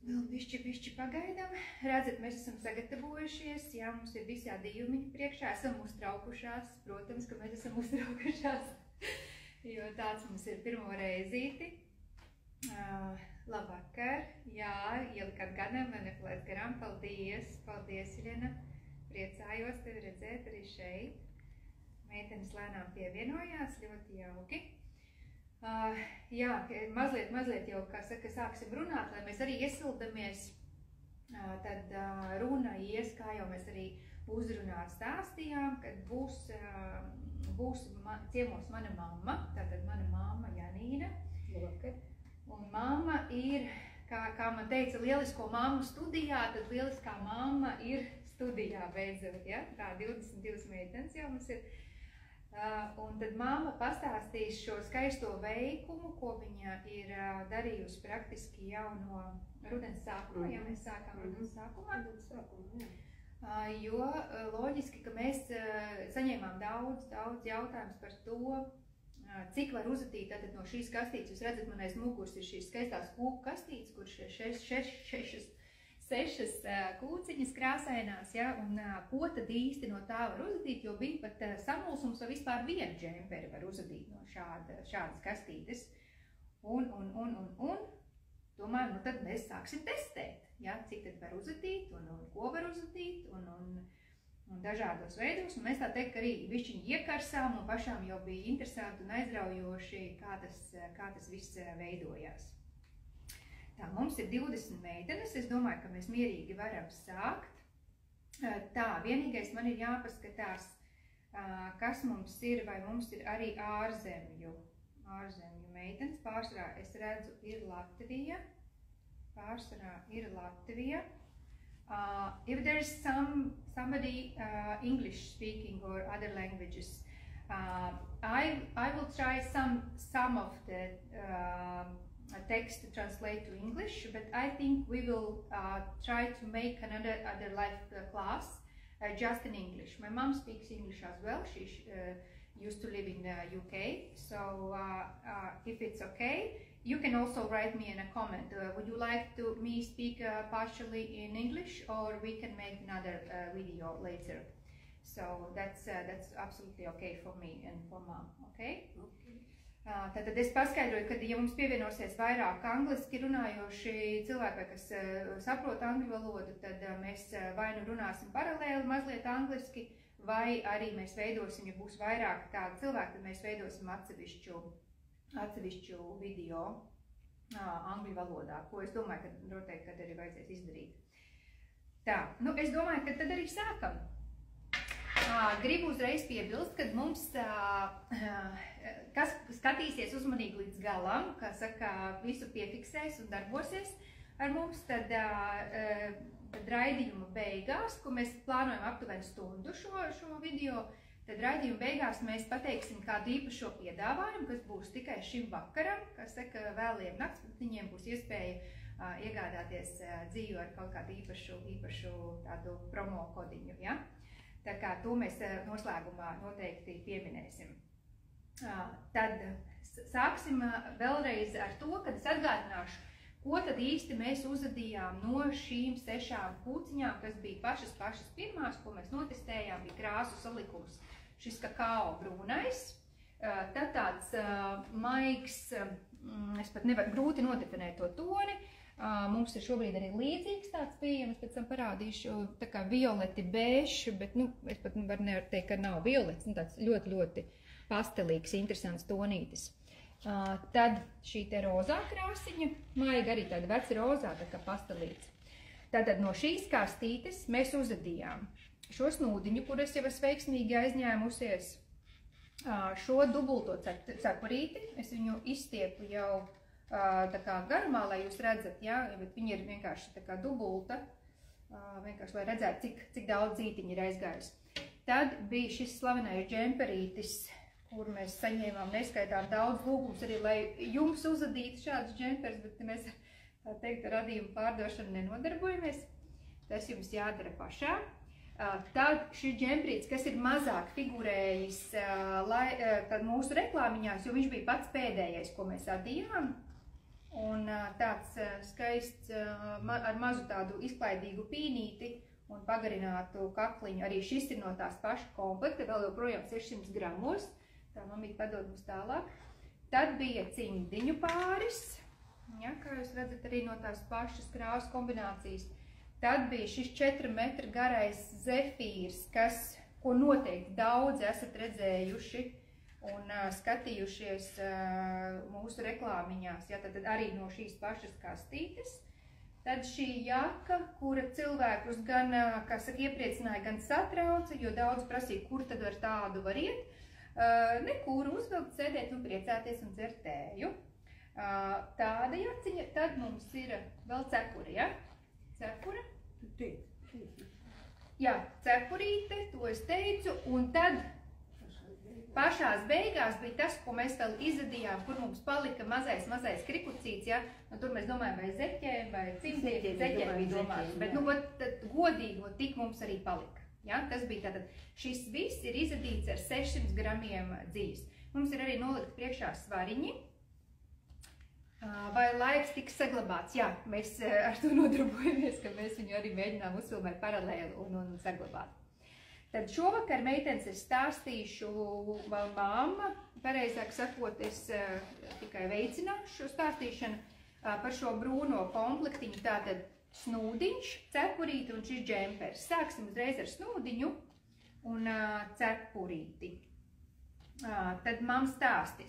Vēl bišķi pagaidām. Redzat, mēs esam sagatavojušies, jā, mums ir visādi jūmiņi priekšā, esam uztraukušās. Protams, ka mēs esam uztraukušās, jo tāds mums ir pirmo reizīti. Labvakar, jā, ielikāt gadam, vai nepalaid garām, paldies, Irena. Priecājos tevi redzēt arī šeit. Meitenes lēnām pievienojās, ļoti jauki. Jā, mazliet jau, kā saka, sāksim runāt, lai mēs arī iesildamies, tad runa ies, kā jau mēs arī uzrunā stāstījām, kad būs ciemos mana mamma, tātad mana mamma Janīna. Un mamma ir, kā man teica, lielisko mammu studijā, tad lieliskā mamma ir studijā beidzot, ja? Tā 22 meitenes jau mums ir. Un tad mamma pastāstīs šo skaisto veikumu, ko viņa ir darījusi praktiski jau no rudens sākuma, ja mēs sākām rudens sākumā. Jo loģiski, ka mēs saņēmām daudz jautājumus par to, cik var uzatīt tātad no šīs kastītes. Jūs redzat, man aiz muguras ir šīs skaistās kūku kastītes, kur sešas kūciņas krāsainās, ja, un ko tad īsti no tā var uzadīt, jo bija pat samulsums, vai vispār vienu džemperi var uzadīt no šādas kastītes. Un domāju, nu tad mēs sāksim testēt, ja, cik tad var uzadīt, un ko var uzadīt, un dažādos veidos, un mēs tā teikt, ka arī višķiņi iekarsām, un pašām jau bija interesanti un aizraujoši, kā tas viss veidojās. Tā, mums ir 20 meitenes, es domāju, ka mēs mierīgi varam sākt. Tā, vienīgais man ir jāpaskatās, kas mums ir, vai mums ir arī ārzemju meitenes. Pārsvarā es redzu ir Latvija. If there is somebody English speaking or other languages, I will try some of the text to translate to English, but I think we will try to make another live class just in English. My mom speaks English as well. She used to live in the UK, so if it's okay, you can also write me in a comment. Would you like to me speak partially in English, or we can make another video later? So that's absolutely okay for me and for mom, okay? Okay. Tātad es paskaidroju, ka ja mums pievienosies vairāk angliski runājoši cilvēki, kas saprot angļu valodu, tad mēs vai nu runāsim paralēli mazliet angliski, vai arī mēs veidosim, ja būs vairāk tādi cilvēki, tad mēs veidosim atsevišķu video angļu valodā, ko es domāju, ka noteikti arī vajadzēs izdarīt. Tā, nu es domāju, ka tad arī sākam. Gribu uzreiz piebilst, kad mums, kas skatīsies uzmanīgi līdz galam, kā saka, visu piefiksēs un darbosies ar mums, tad raidījuma beigās, ko mēs plānojam aptuveni stundu šo video, tad raidījuma beigās mēs pateiksim kādu īpašo piedāvājumu, kas būs tikai šim vakaram, kas saka, vēliem nakts, bet viņiem būs iespēja iegādāties dzīvi ar kaut kādu īpašu tādu promo kodiņu, ja? Tā kā to mēs noslēgumā noteikti pieminēsim. Tad sāksim vēlreiz ar to, kad es atgādināšu, ko tad īsti mēs uzadījām no šīm 6 kūciņām, kas bija pašas pirmās, ko mēs notestējām, bija krāsu salikums. Šis kakao brūnais, tad tāds maigs, es pat nevaru grūti nodefinēt to toni. Mums ir šobrīd arī līdzīgs tāds pieejams, pēc tam parādīšu tā kā violeti bēšs, bet, nu, es pat varu teikt, ka nav violets, nu, tāds ļoti pastelīgs, interesants tonītis. Tad šī te rozā krāsiņa, maiga arī tāda veca rozā, tā kā pastelīts. Tātad no šīs kastītes mēs uzadījām šo snūdiņu, kur es jau esmu veiksmīgi aizņēmusies, šo dubulto cepurīti, es viņu izstiepu jau tā kā garumā, lai jūs redzat, jā, bet viņi ir vienkārši tā kā dubulta, vienkārši, lai redzētu, cik daudz zītiņi ir aizgājusi. Tad bija šis slavenais džemperītis, kur mēs saņēmām neskaitām daudz lūgums arī, lai jums uzadītu šādus džempers, bet mēs, tā teikt, radījumu pārdošanu nenodarbojamies. Tas jums jādara pašā. Tad šis džemperītis, kas ir mazāk figurējis tad mūsu reklāmiņās, jo viņš bija pats pēdējais, ko mēs adījām. un tāds skaists ar mazu tādu izklaidīgu pīnīti un pagarinātu kakliņu. Arī šis ir no tās paša komplekta, vēl joprojām 600 gramos. Tā mamīte padod mums tālāk. Tad bija cimdiņu pāris, ja, kā jūs redzat arī no tās pašas krāvas kombinācijas. Tad bija šis 4 metru garais zefīrs, ko noteikti daudzi esat redzējuši un skatījušies mūsu reklāmiņās, ja, tad arī no šīs pašas kastītes. Tad šī jaka, kura cilvēkus gan, kā saka, iepriecināja, gan satrauca, jo daudz prasīja, kur tad ar tādu var iet. Nekur uzvilkt, sēdēt un priecāties un dzert tēju. Tāda jaciņa, tad mums ir vēl cepura, ja? Cepura? Jā, cepurīte, to es teicu, un tad pašās beigās bija tas, ko mēs vēl izadījām, kur mums palika mazais krikucīts, ja? Nu, tur mēs domājam, vai zeķēm, vai cimdiem, zeķēm bija domāts, bet, nu, godīgi, tik mums arī palika. Ja? Tas bija tātad, šis viss ir izadīts ar 600 gramiem dzīves. Mums ir arī nolikt priekšā svariņi. Vai laiks tiks saglabāts? Jā, mēs ar to nodarbojamies, ka mēs viņu arī mēģinām uzfilmēt paralēli un saglabāt. Tad šovakar meitenes es stāstīšu, vēl mamma, pareizāk sakot, es tikai veicināšu šo stāstīšanu par šo brūno komplektiņu, tātad snūdiņš, cepurīti un šis džempers. Sāksim uzreiz ar snūdiņu un cepurīti. Tad mamma stāsti,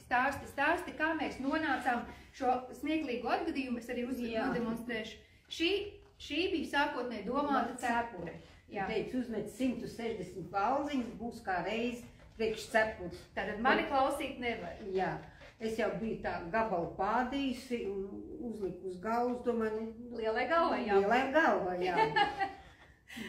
kā mēs nonācām šo smieklīgu atgadījumu, es arī nodemonstrēšu. Šī bija sākotnēji domāta cepure. Ja teicu, uzmet 160 valziņas, būs kā reiz priekš cepures. Tātad mani klausīt nevar. Jā, es jau biju tā gabalu pādījusi un uzliku uz galvas, domāju, lielai galvai, jā. Lielai galvai, jā.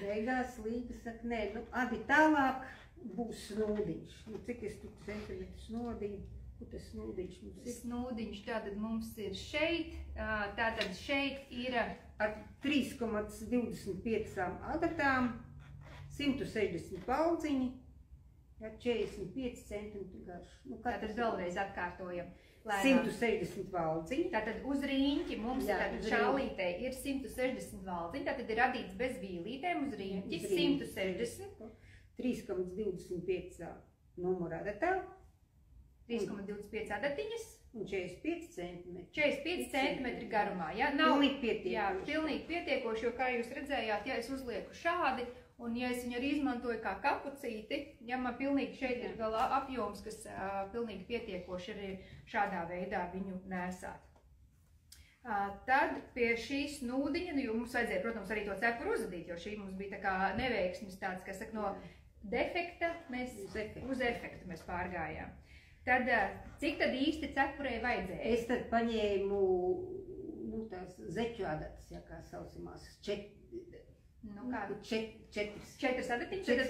Beigās Līga saka, nē, nu, Adi tālāk. Būs snūdiņš. Nu, cik es tur centimetru snodīju? Kur tas snūdiņš mums ir? Snūdiņš tātad mums ir šeit. Tātad šeit ir ar 3,25 adatām, 160 valdziņi, 45 centimetru garš. Nu, tātad vēlreiz atkārtojam. 160 valdziņi. Tātad uz riņķi mums šālītei ir 160 valdziņi. Tātad ir radīts bez vīlītēm uz riņķi 160. 3,25 numuru adatā. 3,25 adatiņas. Un 45 centimetri. 45 centimetri garumā, ja? Pilnīgi pietiekoši. Jā, pilnīgi pietiekoši, jo, kā jūs redzējāt, ja es uzlieku šādi, un ja es viņu arī izmantoju kā kapucīti, ja man pilnīgi šeit ir vēl apjoms, kas pilnīgi pietiekoši arī šādā veidā viņu nēsāt. Tad pie šīs snūdiņa, jo mums vajadzēja, protams, arī to cepuru uzadīt, jo šī mums bija tā kā neveiksmes tāds, kas saka, no defekta mēs uz efektu mēs pārgājām. Tad, cik tad īsti cepurei vajadzēja? Es tad paņēmu, nu, tās zeķu adatas, ja kā saucamās, četras adatiņas.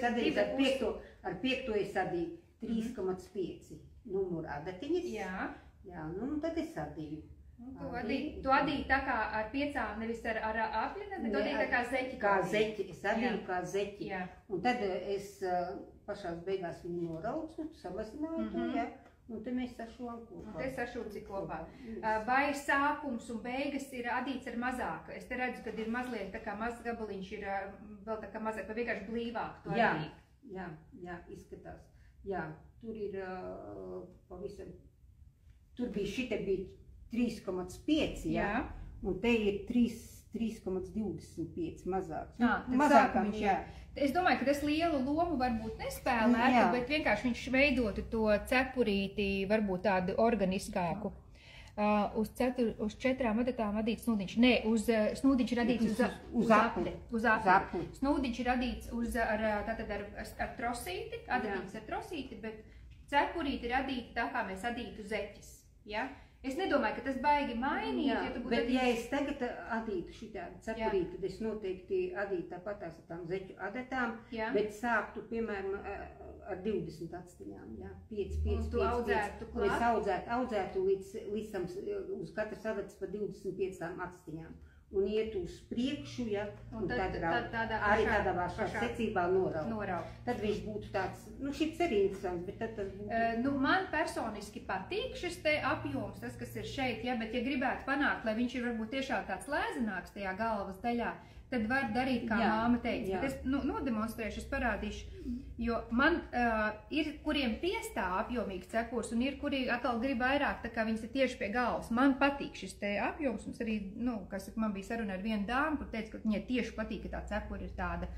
Ar piekto es adīju 3,5 numuru adatiņas. Jā, nu, tad es adīju. Tu adīji tā kā ar 5, nevis ar apļiem, bet tu adīji tā kā zeķi. Kā zeķi, es adīju kā zeķi. Un tad es pašās beigās viņu noraucu, samazināju to, jā. Un te mēs sašūvām kopā. Un te sašūci kopā. Vai sākums un beigas ir adīts ar mazāk? Es te redzu, kad ir mazliet tā kā mazs gabaliņš ir vēl tā kā mazāk, vai vienkārši blīvāk to adīt? Jā, izskatās. Jā, tur ir pavisam, tur bija šite bija 3,5, jā, un te ir 3,25 mazāks. Mazākums, jā. Es domāju, ka tas lielu lomu varbūt nespēlētu, bet vienkārši viņš veidotu to cepurīti varbūt tādu organiskāku. Uz 4 adatām adīts snūdiņš. Nē, snūdiņš ir adīts uz apli. Snūdiņš ir adīts ar trosīti, adatiņas ar trosīti, bet cepurīti ir adīti tā, kā mēs adītu zeķis. Es nedomāju, ka tas baigi mainīt, ja tu būtu bet ja es tagad adītu šitādu cepurīti, tad es noteikti adītu tāpatās ar tām zeķu adatām, bet sāktu, piemēram, ar 20 atstiņām, 5. Un tu audzētu klāt? Un es audzētu līdz tam uz katras adatas pa 25 atstiņām. un iet uz priekšu, ja, un tad arī tādā pašā secībā noraut. Tad viņš būtu tāds, šis ir interesants, bet tad būtu... Man personiski patīk šis te apjoms, tas, kas ir šeit, ja, bet ja gribētu panākt, lai viņš ir varbūt tiešām tāds lēzenāks tajā galvas daļā, tad var darīt, kā māma teica. Bet es nodemonstrēšu, es parādīšu, jo man ir, kuriem piestāv apjomīgi cepurs, un ir, kuri atkal grib vairāk, tā kā viņas ir tieši pie galvas. Man patīk šis te apjoms, un arī, man bija saruna ar vienu dāmu, kur teica, ka viņai tieši patīk, ka tā cepura ir tāda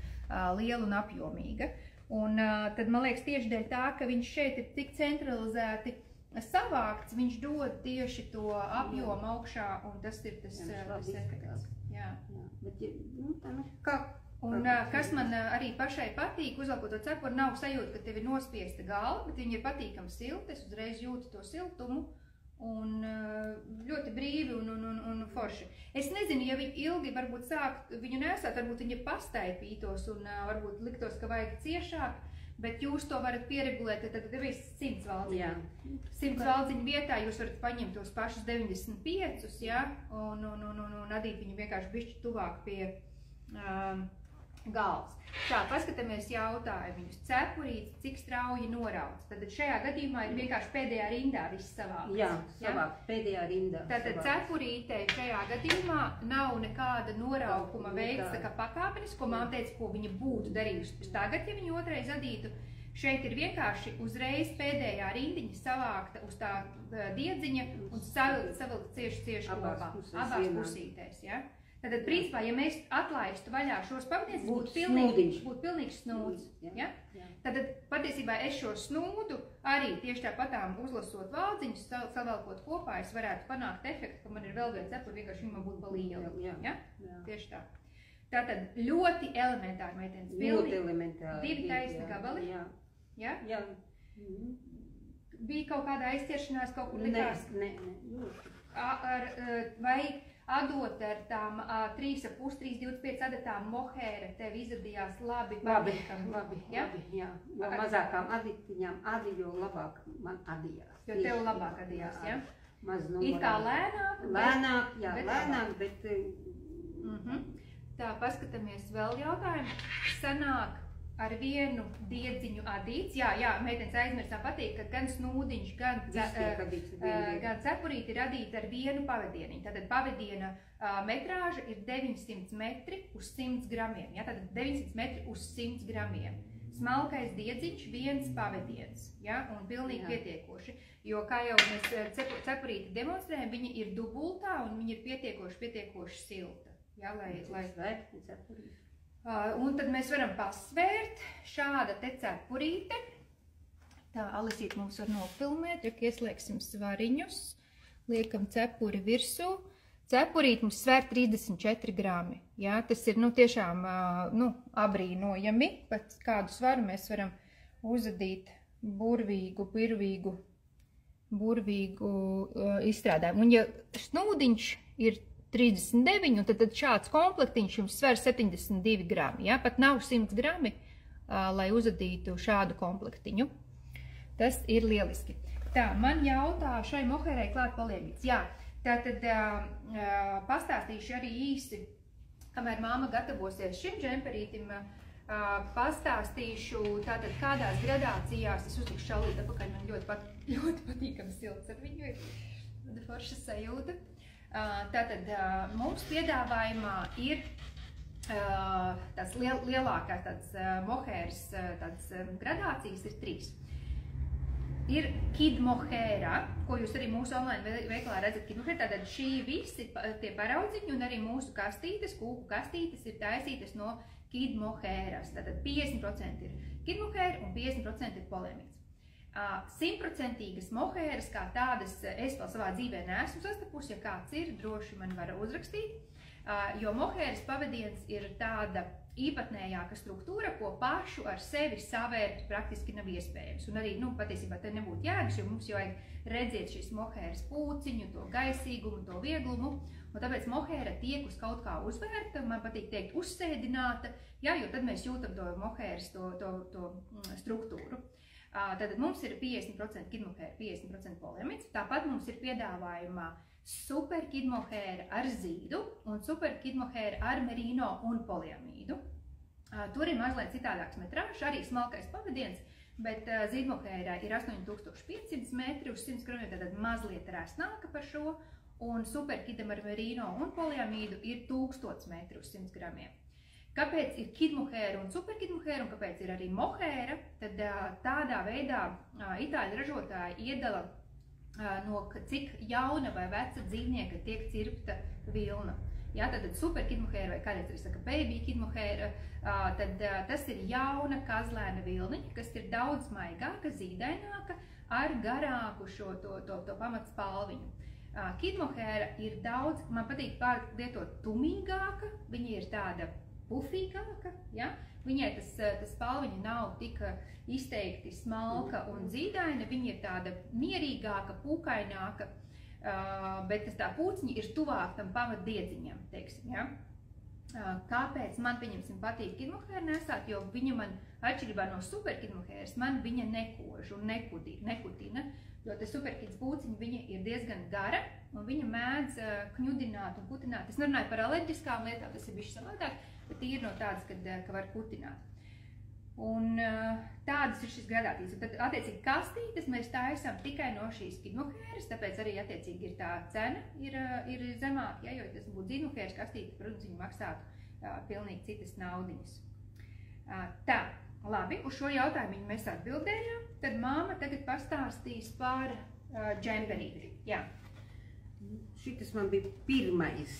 liela un apjomīga. Un tad, man liekas, tieši dēļ tā, ka viņš šeit ir tik centralizēti savākts, viņš dod tieši to apjomu augšā, un tas ir tas efekts. Jā. Bet, un kas man arī pašai patīk, uzvalkot to cepuru, nav sajūta, ka tev ir nospiesta galva, bet viņi ir patīkami silti, es uzreiz jūtu to siltumu un ļoti brīvi un forši. Es nezinu, ja viņi ilgi varbūt sāk viņu nesāt, varbūt viņi pastaipītos un varbūt liktos, ka vajag ciešāk, bet jūs to varat pieregulēt, tad ir 100 valdziņu. 100 valdziņu vietā jūs varat paņemt tos pašus 95, ja, un adīt viņu vienkārši bišķi tuvāk pie galvas. Tā, paskatāmies jautājumus. Cepurītes, cik strauji norauts. Tad šajā gadījumā ir vienkārši pēdējā rindā viss savākts. Jā, savākt pēdējā rindā. Tātad cepurītei šajā gadījumā nav nekāda noraukuma veikts, tā kā pakāpenis, ko māma teica, ko viņa būtu darījusi. Tagad, ja viņa otrais adītu, šeit ir vienkārši uzreiz pēdējā rindiņa savākta uz tā diedziņa un savilkt cieši kopā. Abās pusītēs, ja? Tātad, principā, ja mēs atlaistu vaļā šos pavadienes, būtu pilnīgs snūds. Ja? Tātad, patiesībā es šo snūdu arī tieši tāpatām uzlasot valdziņus, savelkot kopā, es varētu panākt efektu, ka man ir vēl viens cepuri, vienkārši viņa būtu pa lielu. Ja? Tieši tā. Tātad, ļoti elementāri, meitenes. Ļoti elementāri. 2 taisni gabali. Ja? Jā. Bija kaut kāda aizķeršanās, kaut kur likās? Nē. Vai adot ar tām 3,5–3,25 adatām mohēra tev izadījās labi? Labi. Jo mazākām aditiņām jo labāk man adījās. Jo tev labāk adījās, ja? It kā lēnāk? Lēnāk, bet... Tā, paskatāmies vēl jautājumu. Sanāk ar vienu diedziņu adīts. Jā, meitenes aizmirsām patīk, ka gan snūdiņš, gan cepurīti ir adīti ar vienu pavadieniņu. Tātad pavadiena metrāža ir 900 metri uz 100 gramiem. Ja? Tātad 900 metri uz 100 gramiem. Smalkais diedziņš, viens pavadiens. Ja? Un pilnīgi pietiekoši. Jo, kā jau mēs cepurīti demonstrējam, viņa ir dubultā un viņa ir pietiekoši silta. Ja? Lai svērti cepurīti. Un tad mēs varam pasvērt šāda te cepurīte. Tā, Alisīt mums var nofilmēt, ja ieslēgsim svariņus, liekam cepuri virsū. Cepurīte mums svēr 34 grami. Ja? Tas ir tiešām abrīnojami, pat kādu svaru mēs varam uzadīt burvīgu izstrādājumu. Un ja snūdiņš ir 39, un tad šāds komplektiņš jums sver 72 grami. Ja? Pat nav 100 grami, lai uzadītu šādu komplektiņu. Tas ir lieliski. Tā, man jautā šai mohērai klāt paliegīts. Jā, tātad pastāstīšu arī īsi, kamēr māma gatavosies šim džemperītim, pastāstīšu tātad kādās gradācijās, es uzlikšu šalīt apakaļ, man ļoti patīkami silts ar viņu, ir forša sajūta. Tātad mums piedāvājumā ir tāds lielākās tāds mohēras gradācijas ir 3. Ir Kid Mohēra, ko jūs arī mūsu online veikalā redzat Kid Mohēra. Tātad šī visi tie paraudziņi un arī mūsu kastītes, kūku kastītes ir taisītas no Kid Mohēras. Tātad 50% ir Kid Mohēra un 50% ir polemīts. 100% mohēras kā tādas es vēl savā dzīvē neesmu sastapusi, ja kāds ir, droši man var uzrakstīt, jo mohēras pavadiens ir tāda īpatnējāka struktūra, ko pašu ar sevi savērt praktiski nav iespējams. Un arī, patiesībā te nebūtu jēgas, jo mums jau vajag redzēt šīs mohēras pūciņu, to gaisīgumu, to vieglumu, un tāpēc mohēra tiek uz kaut kā uzvērta, man patīk teikt uzsēdināta, jo tad mēs jūtam to mohēras, to struktūru. Tātad mums ir 50% kidmohēra, 50% polemīts. Tāpat mums ir piedāvājumā super kidmohēra ar zīdu un super kidmohēra ar merino un poliamīdu. Tur ir mazliet citādāks metrāžs, arī smalkais pavadiens, bet zīdmohēra ir 8500 metri uz 100 gramiem, tātad mazliet resnāka par šo, un super kidam ar merino un poliamīdu ir 1000 metri uz 100 gramiem. Kāpēc ir kidmohēra un superkidmohēra un kāpēc ir arī mohēra, tad tādā veidā itāļu ražotāji iedala no cik jauna vai veca dzīvnieka tiek cirpta vilna. Jā, tad superkidmohēra vai kādreiz arī saka baby kidmohēra, tad tas ir jauna kazlēna vilniņa, kas ir daudz maigāka, zīdaināka ar garāku šo to pamatspalviņu. Kidmohēra ir daudz, man patīk lietot tumīgāka, viņa ir tāda pufīgāka, ja? Viņai tas spalviņa nav tik izteikti smalka un zīdaina, viņa ir tāda mierīgāka, pūkaināka, bet tā pūciņa ir tuvāk tam pamatdiedziņam, teiksim, ja? Kāpēc man, pieņemsim, patīk kidmohēra nesāt, jo viņa man, atšķirībā no superkidmohēras, man viņa nekož un nekutina, jo tas superkids pūciņa viņa ir diezgan gara un viņa mēdz kņudināt un kutināt. Es nerunāju par alerģiskām lietām, tas ir bišķi savādāk, bet ir no tādas, ka var kutināt. Un tādas ir šis gradātības. Un tad, attiecīgi, kastītes mēs taisām tikai no šīs kidmohēras, tāpēc arī, attiecīgi, ir tā cena ir zemāka, ja, jo tas būtu zīdmohēras kastīte, protams, viņi maksātu pilnīgi citas naudiņas. Tā, labi, uz šo jautājumu mēs atbildējām, tad māma tagad pastāstīs par džemperīti. Jā. Šitas man bija pirmais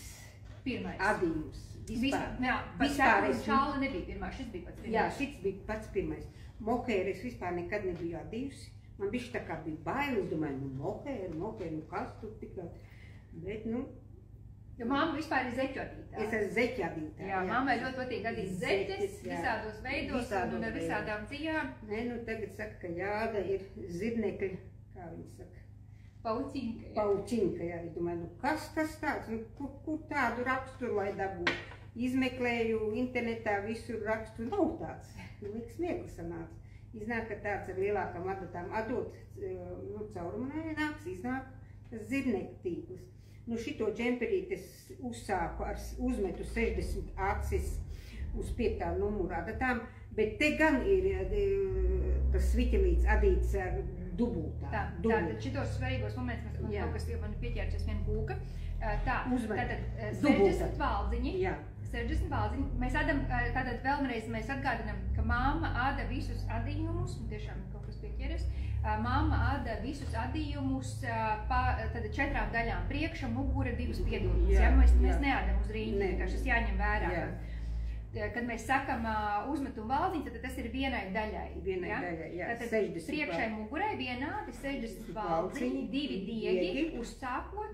adījums. Vispār šāla nebija pirmā, šis bija pats pirmais. Jā, šis bija pats pirmais. Mohēra es vispār nekad nebiju adījusi. Man bišķi tā kā bija baili, es domāju, mohēra, kas tur tikai. Bet, Jo māma vispār ir zeķu adītāja. Es esmu zeķu adītāja. Jā, māmai ļoti patīk adīt zeķes, visādos veidos un ar visādām dzijām. Nē, tagad saka, ka jāda ir zirnekļa, kā viņi saka. Paucinka. Paucinka, jā. Es domāju, kas tas tāds? Kur tādu raksturu lai dabūtu? Izmeklēju internetā visur raksturu, nav tāds. Liks smiekli sanāca. Iznāk, ka tāds ar lielākām adatām adot caurumā nāks, iznāk tas zirnekļa tīkls. Šito džemperīti es uzsāku uzmetu 60 acis uz 5. numuru adatām, bet te gan ir tas sviķelīts adīts ar dubultā. Tātad šitos svarīgos momentus, man kaut kas man pieķērčies viena kūka. Tātad 60 valdziņi. 60 valdziņi. Mēs ādam, tātad vēlreiz mēs atgādinām, ka māma āda visus adījumus, un tiešām kaut kas pieķeries. Māma āda visus adījumus 4 daļām - priekša, mugura, 2 piedurnes. Ja? Mēs neādam uz rīņķi, vienkārši tas jāņem vērā. Kad mēs sakam uzmetumu valdziņu, tad tas ir vienai daļai. Vienai daļai, jā. Tātad priekšai mugurai vienādi 60 valdziņi, 2 diegi, uzsākot,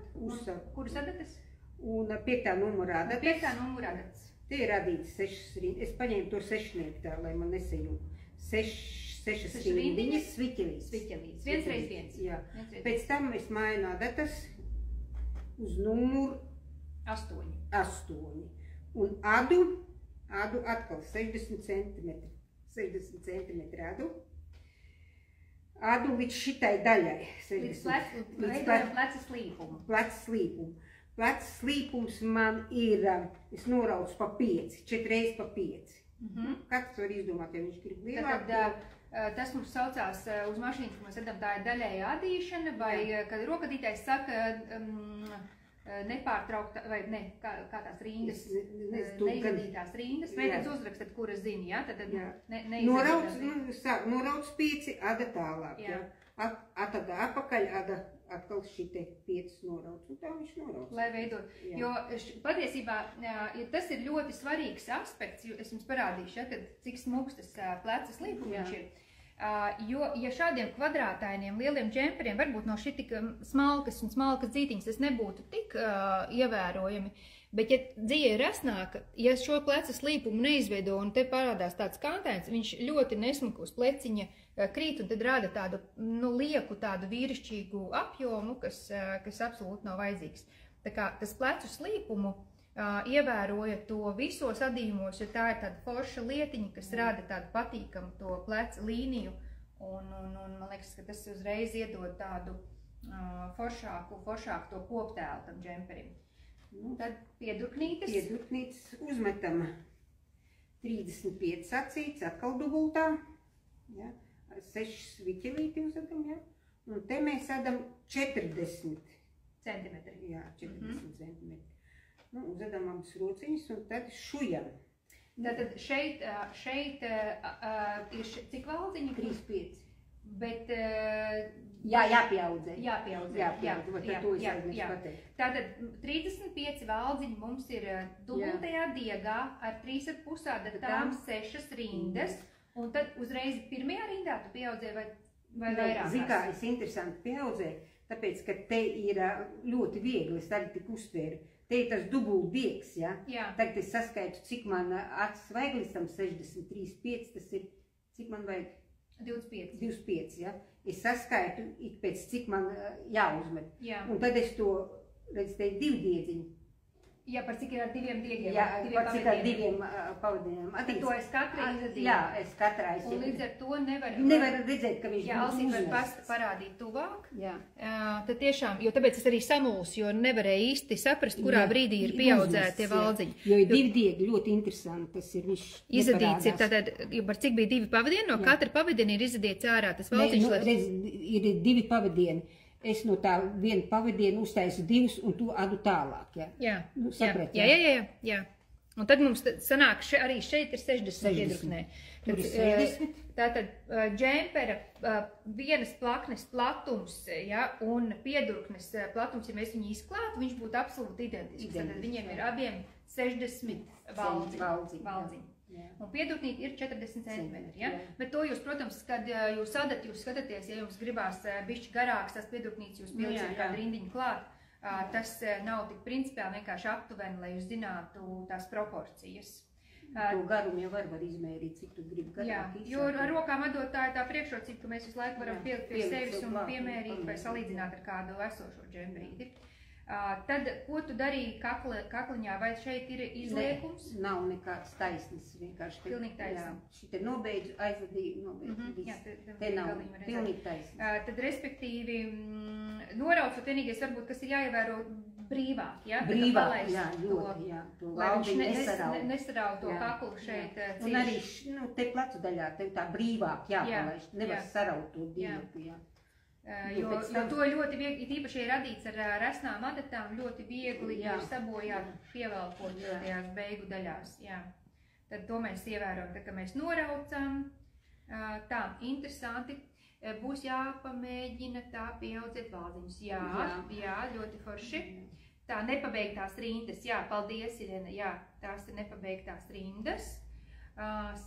kuras adatas? Un 5. numura adatas. 5. numura adatas. Te ir adīts 6 rindas. Es paņēmu to 6-nieku tā, lai man nesajūtu. 6 rindiņas sviķelītes. Sviķelītes. 1x1. Jā. Pēc tam es mainu adatas uz numuru 8. Un adu atkal 60 centimetri. 60 centimetri adu. Adu līdz šitai daļai. Līdz pleca slīpumu. Pleca slīpumu. Pleca slīpums man ir, es noraucu pa 5, 4 reizes pa 5. Kāds var izdomāt, ja viņš grib lielāk? Tas mums saucās uz mašīnas, ka mēs redzam, tā ir daļēja adīšana, vai kad rokadītājs saka nepārtraukta, vai ne, kā tās rindas, neizadītās rindas, mēģināt uzrakstat, kuras zini, ja? Norauc 5, ada tālāk, ja? Atada apakaļ, ada atkal šitie 5 norauc, un tā viņš norauc. Lai veidot, jo patiesībā tas ir ļoti svarīgs aspekts, jo es jums parādīšu, ja, kad cik smuks tas pleca slīpums ir. Jo, ja šādiem kvadrātainiem lieliem džemperiem varbūt no šī tik smalkas un smalkas dzītiņas tas nebūtu tik ievērojami, bet ja dzīve ir resnāka, ja šo pleca slīpumu neizveido un te parādās tāds kantains, viņš ļoti nesmuku uz pleciņa krīt un tad rada tādu, lieku tādu vīrišķīgu apjomu, kas absolūti nav vajadzīgs. Tā kā tas plecu slīpumu ievēroja to visos adījumos, jo tā ir tāda forša lietiņa, kas rada tādu patīkamu to pleca līniju, un man liekas, ka tas uzreiz iedod tādu foršāku to koptēlu tam džemperim. Tad piedurknītes. Piedurknītes uzmetam 35 sacīts, atkal dubultā. Ja? 6 viķelīti uzvedam, ja? Un te mēs sadam 40 centimetri. Jā, 40 centimetri. Nu, uzvedam abas rociņas un tad šujam. Tātad šeit ir cik valdziņi? 3,5. Bet... Jāpieaudzē. Tātad 35 valdziņi mums ir dubultajā diegā ar 3,5 adatām 6 rindas. Un tad uzreiz pirmajā rindā tu pieaudzē vai vairākās? Zini kā, es interesanti pieaudzēju, tāpēc, ka te ir ļoti viegli, es arī tik uztvēru. Te ir tas dubult diegs, ja? Tagad es saskaitu, cik man acis vajag līdz tam 63,5, tas ir, cik man vajag? 25, ja? Es saskaitu ik pēc cik man jāuzmet. Un tad es to, redz, te ir 2 diedziņi. Jā, par cik ir ar 2 diegiem? Jā, par cik ar 2 pavadieniem. Tad to es katrai izadīju? Jā, es katrai. Un līdz ar to nevar redzēt, ka viņš būs uzmest. Jā, Alsīt var parādīt tuvāk. Jā. Tad tiešām, jo tāpēc es arī samulsu, jo nevarēju īsti saprast, kurā brīdī ir pieaudzēti tie valdziņi. Jo ir 2 diegi, ļoti interesanti, tas ir viņš izadīts ir tātad, jo par cik bija 2 pavadieni, no katra pavadiena ir izadīts ārā tas valdziņš. Redz, ir 2 pavadieni. Es no tā vienu pavadienu uztaisu 2 un tu adu tālāk, ja? Jā, nu, saprat, jā. Un tad mums sanāk, arī šeit ir 60 piedurknē. Tur ir 60. Tātad džempera vienas plaknes platums, ja, un piedurknes platums, ja mēs viņu izklātu, viņš būtu absolūti identisks. Tātad viņiem ir abiem 60 valdziņi. Un piedurknīti ir 40 centimetri, ja? Bet to jūs, protams, kad jūs skatāties, ja jums gribās bišķi garāks, tas piedurknītis jūs pieliksiet kādu rindiņu klāt, tas nav tik principiāli vienkārši aptuveni, lai jūs zinātu tās proporcijas. To garumu jau var izmērīt, cik tu gribi garāk. Jā, jo ar rokām atdot tā ir tā priekšrocība, ka mēs visu laiku varam pielikt pie sevis un piemērīt vai salīdzināt ar kādu esošo džemperīti. Tad, ko tu darīji kakliņā, vai šeit ir izliekums? Nav nekāds taisnis, vienkārši. Pilnīgi taisnis. Šite nobeidzu, aizvadīju, te nav pilnīgi taisnis. Tad, respektīvi, noraucot vienīgais, varbūt, kas ir jāievēro brīvāk, ja? Brīvāk, jā, ļoti, jā. Lai viņš nesarauj to kaklu šeit cieši. Un arī, te plecu daļā, te tā brīvāk jāpalaiž, nevar saraut to divu, jā. Jo to ļoti viegli, tīpaši ir radīts ar resnām adatām, ļoti viegli ir sabojāt pievelkot tajās beigu daļās. Jā. Tad to mēs ievērojam, tad, ka mēs noraucam. Tā, interesanti. Būs jāpamēģina tā pieaudzēt valdziņus. Jā, ļoti forši. Tā, nepabeigtās rindas. Jā, paldies, Irena. Jā, tās ir nepabeigtās rindas.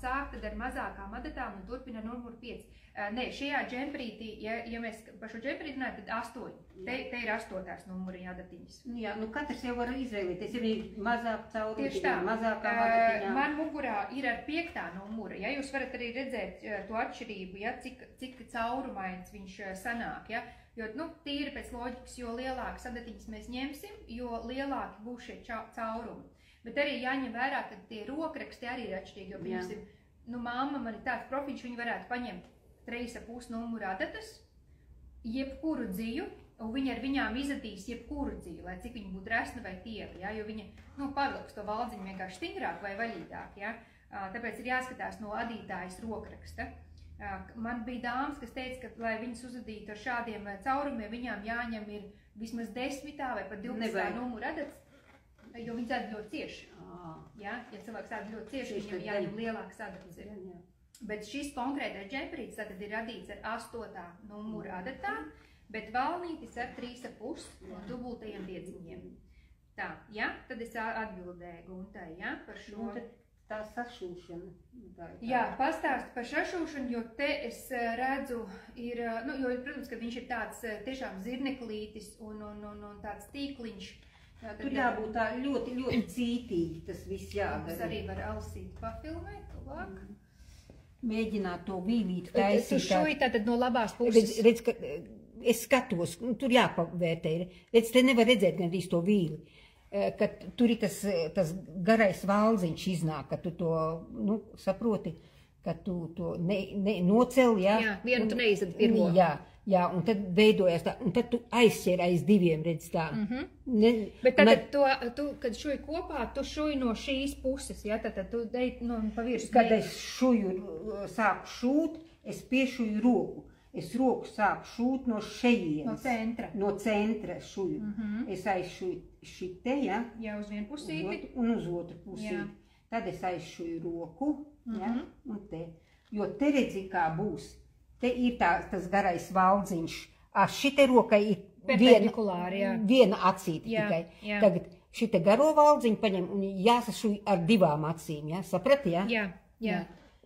Sāk tad ar mazākām adatām un turpina numuru 5. Nē, šajā džemperītī, ja mēs par šo džemperīti runājam, tad 8. Te ir 8. numuriņa adatiņas. Jā, nu katrs jau var izvēlēties, ja ir mazāk caurumā, mazākām adatiņām. Man mugurā ir ar 5. numura, ja jūs varat arī redzēt to atšķirību, ja, cik caurumains viņš sanāk, ja. Jo, tīri pēc loģikas, jo lielākas adatiņas mēs ņemsim, jo lielāki būs šie caurumi. Bet arī jāņem vērā, ka tie rokraksti arī ir atšķirīgi, jo, piemēram, mamma man ir tāds profils, viņi varētu paņemt 3,5 numuru adatas, jebkuru dziju, un viņi ar viņām izadīs jebkuru dziju, lai cik viņi būtu resna vai tieva, ja, jo viņi, pavilks to valdziņu vienkārši stingrāk vai vaļīgāk, ja. Tāpēc ir jāskatās no adītājas rokraksta. Man bija dāmas, kas teica, ka, lai viņas uzadītu ar šādiem caurumiem, viņām jāņem ir vismaz 10. vai pat 12. numuru adatas, jo viņi ād ļoti cieši. Ja cilvēks ād ļoti cieši, viņam jāņem lielāks adatas ir. Bet šis konkrētais džemperītis tad ir radīts ar 8. numuru adatām, bet valnītis ar 3,5 un dubultajiem diedziņiem. Tā, ja? Tad es atbildēju Guntai, ja? Par šo. Tā sašūšana. Jā, pastāstu par sašūšanu, jo te es redzu, ir, jo, protams, ka viņš ir tāds tiešām zirneklītis un tāds tīkliņš. Tur jābūt tā ļoti, ļoti cītīgi, tas viss jādara. Mums arī var Alsīt pafilmēt tuvāk. Mēģināt to vīlīt taisīt. Tu šoji tātad no labās puses. Redz, ka es skatos, tur jāpavērtē. Redz, te nevar redzēt gan arī to vīli. Ka tur ir tas garais valdziņš iznāk, ka tu to, saproti, kad tu to nocel, jā. Jā, vienu tu neizad pirmo. Jā, un tad veidojas tā, un tad tu aizķer aiz diviem, redz tā. Bet tad, kad šuji kopā, tu šuji no šīs puses, jā, tad tu dei, pa virsu. Kad es sāku šūt, es piešuju roku. Es roku sāku šūt no šejienes. No centra. No centra šuju. Es aizšuju šite, jā. Jā, uz vienu pusīti. Un uz otru pusīti. Jā. Tad es aizšuju roku, jā, un te. Jo te redzi, kā būs. Te ir tas garais valdziņš. Šite rokai ir viena acīte tikai. Jā. Tagad šite garo valdziņu paņem un jāsašuj ar divām acīm, jā? Saprati, jā? Jā.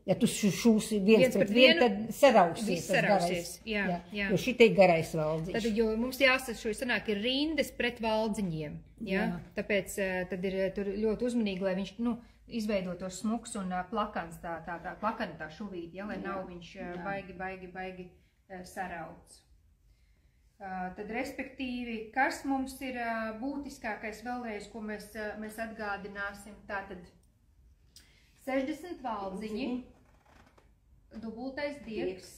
Ja tu šūsi viens pret vienu, tad sarausies tas garais. Jā. Jo šite ir garais valdziņš. Tad, jo mums jāsašuj, sanāk, ir rindas pret valdziņiem, jā? Tāpēc tad ir tur ļoti uzmanīgi, lai viņš, izveidotos smuks un plakans, tā plakana tā šuvīti, lai nav viņš baigi sarauts. Tad, respektīvi, kas mums ir būtiskākais vēlreiz, ko mēs atgādināsim, tātad 60 valdziņi, dubultais diegs,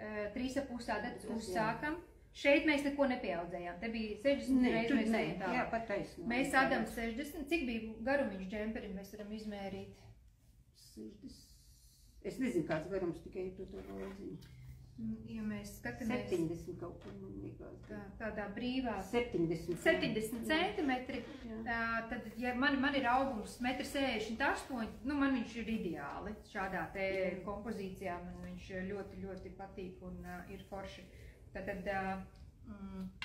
3,5 adatas uzsākam. Šeit mēs neko nepieaudzējām, te bija 60 reizes mēs ejam tālāk. Jā, pataisnība. Mēs adam 60, cik bija garumiņš džemperim, mēs varam izmērīt? 60. Es nezinu, kāds garums tikai to valdziņu. Ja mēs skatāmies 70 kaut kur, man liekas. Tādā brīvā 70 centimetri, tad, ja man ir augums 1,68 m, man viņš ir ideāli šādā te kompozīcijā, man viņš ļoti patīk un ir forši. Tad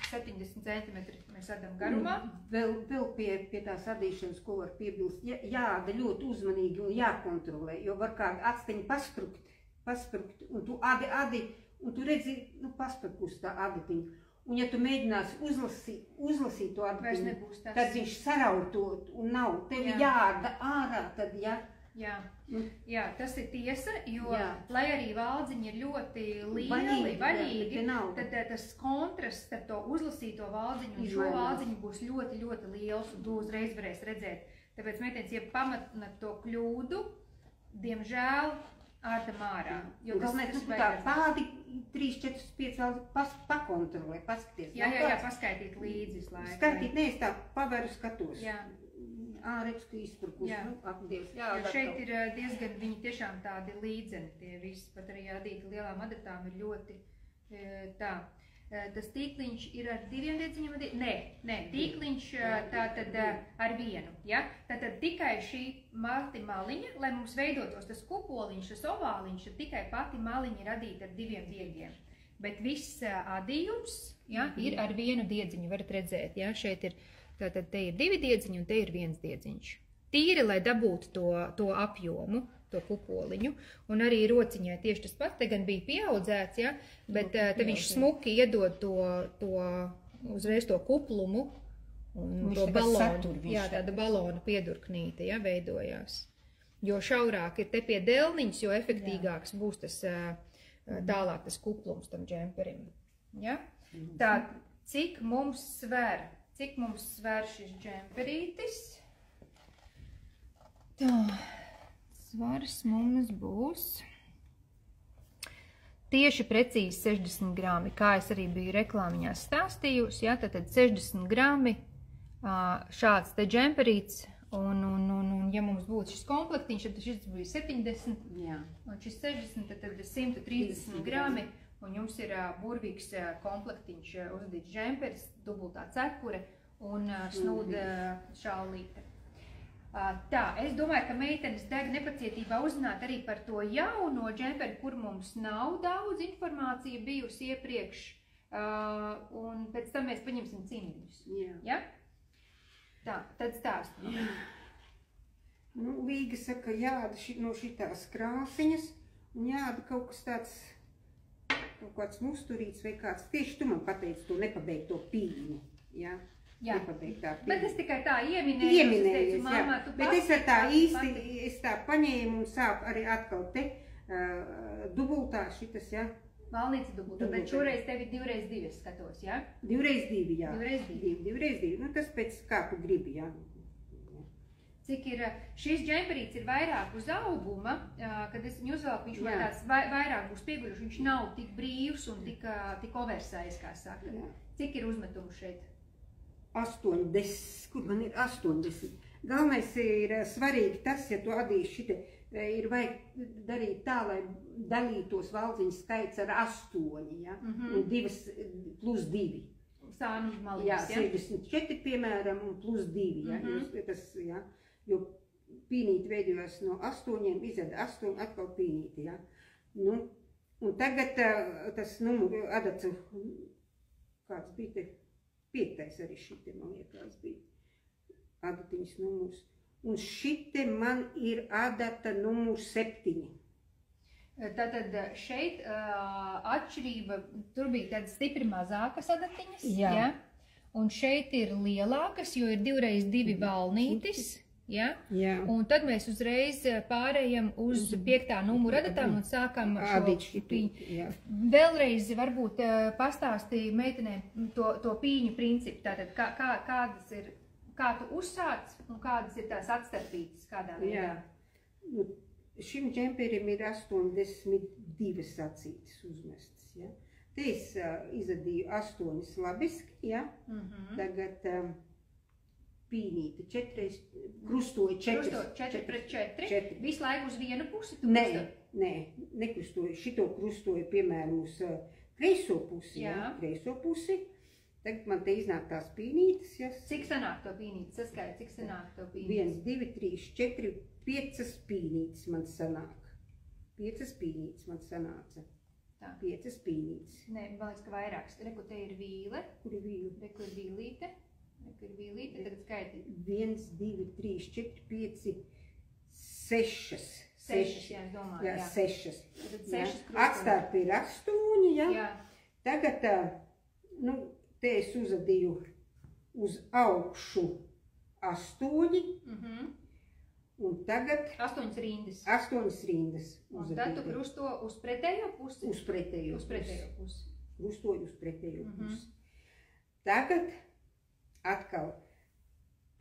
70 centimetri mēs adam garumā. Vēl pie tās adīšanas, ko var piebilst, jāada ļoti uzmanīgi un jākontrolē, jo var kādu atsteņu pasprukt, un tu adi, un tu redzi, pasprukus tā adatiņu. Un ja tu mēģināsi uzlasīt to adatiņu, tad viņš sarautot un nav. Tevi jāada ārā, tad Jā, tas ir tiesa, jo, lai arī valdziņi ir ļoti lieli, vaļīgi, tad tas kontrasts ar to uzlasīto valdziņu un šo valdziņu būs ļoti liels, un tu uzreiz varēsi redzēt. Tāpēc, meitenes, ja pamatnat to kļūdu, diemžēl ārdam ārā. Galvenais, tu tā pārdi 3, 4, 5 pakontrolē, paskaties. Jā, paskaitīt līdzi visu laiku. Skaitīt, es tā paveru skatos. Ārēks, ka izpurkus, apdievs. Jo šeit ir diezgan, viņi tiešām tādi līdzeni, tie visi, pat arī adīti lielām adatām ir ļoti tā. Tas tīkliņš ir ar 2 diedziņiem, nē, tīkliņš tātad ar 1, ja? Tātad tikai šī mati maliņa, lai mums veidotos tas kupoliņš, tas ovāliņš, tad tikai pati maliņa ir adīta ar 2 diegiem. Bet viss adījums, ir ar 1 diedziņu, varat redzēt, šeit ir. Tātad te ir 2 diedziņi un te ir 1 diedziņš. Tīri, lai dabūtu to apjomu, to kupoliņu. Un arī rociņai tieši tas pats, te gan bija pieaudzēts, bet te viņš smuki iedod uzreiz to kuplumu un to balonu. Jā, tāda balona piedurknīte, veidojās. Jo šaurāk ir te pie delniņas, jo efektīgāks būs tas tālāk tas kuplums tam džemperim. Tā, cik mums sver šis džemperītis? Tā, svars mums būs tieši precīzi 60 grami, kā es arī biju reklāmiņās stāstījusi, tātad 60 grami šāds te džemperīts, un ja mums būtu šis komplektiņš, tad šis bija 70, un šis 60, tad 130 grami. Un jums ir burvīgs komplektiņš uzadīts džemperis, dubultā cepure un snūda šallīte. Tā, es domāju, ka meitenes deg nepacietībā uzzināt arī par to jauno džemperi, kur mums nav daudz informācija bijusi iepriekš, un pēc tam mēs paņemsim cimdiņus. Ja? Tā, tad stāstam. Līga saka, jāda no šitās krāsiņas, un jāda kaut kas tāds, kaut kāds musturīts vai kāds. Tieši tu man pateici to nepabeigto pīņu, nepabeigtā pīņu. Bet es tikai tā ieminēju, mamā, tu bet es ar tā īsti, es tā paņēmu un sāku arī atkal te dubultā šitas, Valnīca dubultā, bet šoreiz tevi 2x2 skatos, 2x2, 2x2. 2x2, tas pēc kā tu gribi, Cik ir, šis džemperīts ir vairāk uz auguma, kad es viņu uzvelku, viņš man tāds vairāk būs pieguļuši, viņš nav tik brīvs un tik oversize, kā saka. Jā. Cik ir uzmetumu šeit? 80, kur man ir 80. Galvenais ir svarīgi tas, ja tu adīsi šite, ir vajag darīt tā, lai dalītos valdziņu skaits ar 8, ja? Un 2 plus 2. Sānu malības, jā? 64, piemēram, un plus 2, ja? Tas, ja? Jo pīnīti veidojas no 8, izrada 8, atkal pīnīti, ja? Nu, un tagad tas numuru adats, kāds bija te, 5. arī šite, man liekas, bija adatiņas numurs. Un šite man ir adata numurs 7. Tātad šeit atšķirība, tur bija tādas stipri mazākas adatiņas, ja? Un šeit ir lielākas, jo ir 2x2 valnītis, ja? Un tad mēs uzreiz pārējam uz 5. numuru adatām un sākam šo pīņu. Vēlreiz varbūt pastāstīja meitenēm to pīņu principu, tātad kādas ir, kā tu uzsāc un kādas ir tās atstarpītas kādā veidā? Nu, šim džemperim ir 82 sacītes uzmestas, ja? Te es izadīju 8 labiski, ja? Tagad pīnīti 4, krustoju 4. Krustoju 4 pret 4? Visu laiku uz vienu pusi? Nē, nekrustoju. Šito krustoju, piemēram, uz kreiso pusi, ja? Kreiso pusi. Tagad man te iznāk tās pīnītes, ja? Cik sanāk to pīnītes? Saskaidri, cik sanāk to pīnītes? 1, 2, 3, 4, 5 pīnītes man sanāk. 5 pīnītes man sanāca. Tā. 5 pīnītes. Nē, man liekas, ka vairāks. Reku, te ir vīle. Kur ir vīle? Reku ir vīlīte. Tagad skaiti. 1, 2, 3, 4, 5, 6. 6, jā, es domāju, jā. 6. Tad 6 Atstarpi ir 8, jā. Tagad, nu, te es uzadīju uz augšu 8, un tagad 8 rindas. 8 rindas. Un tad tu krusto uz pretējo pusi? Uz pretējo pusi. Krustoju uz pretējo pusi. Tagad atkal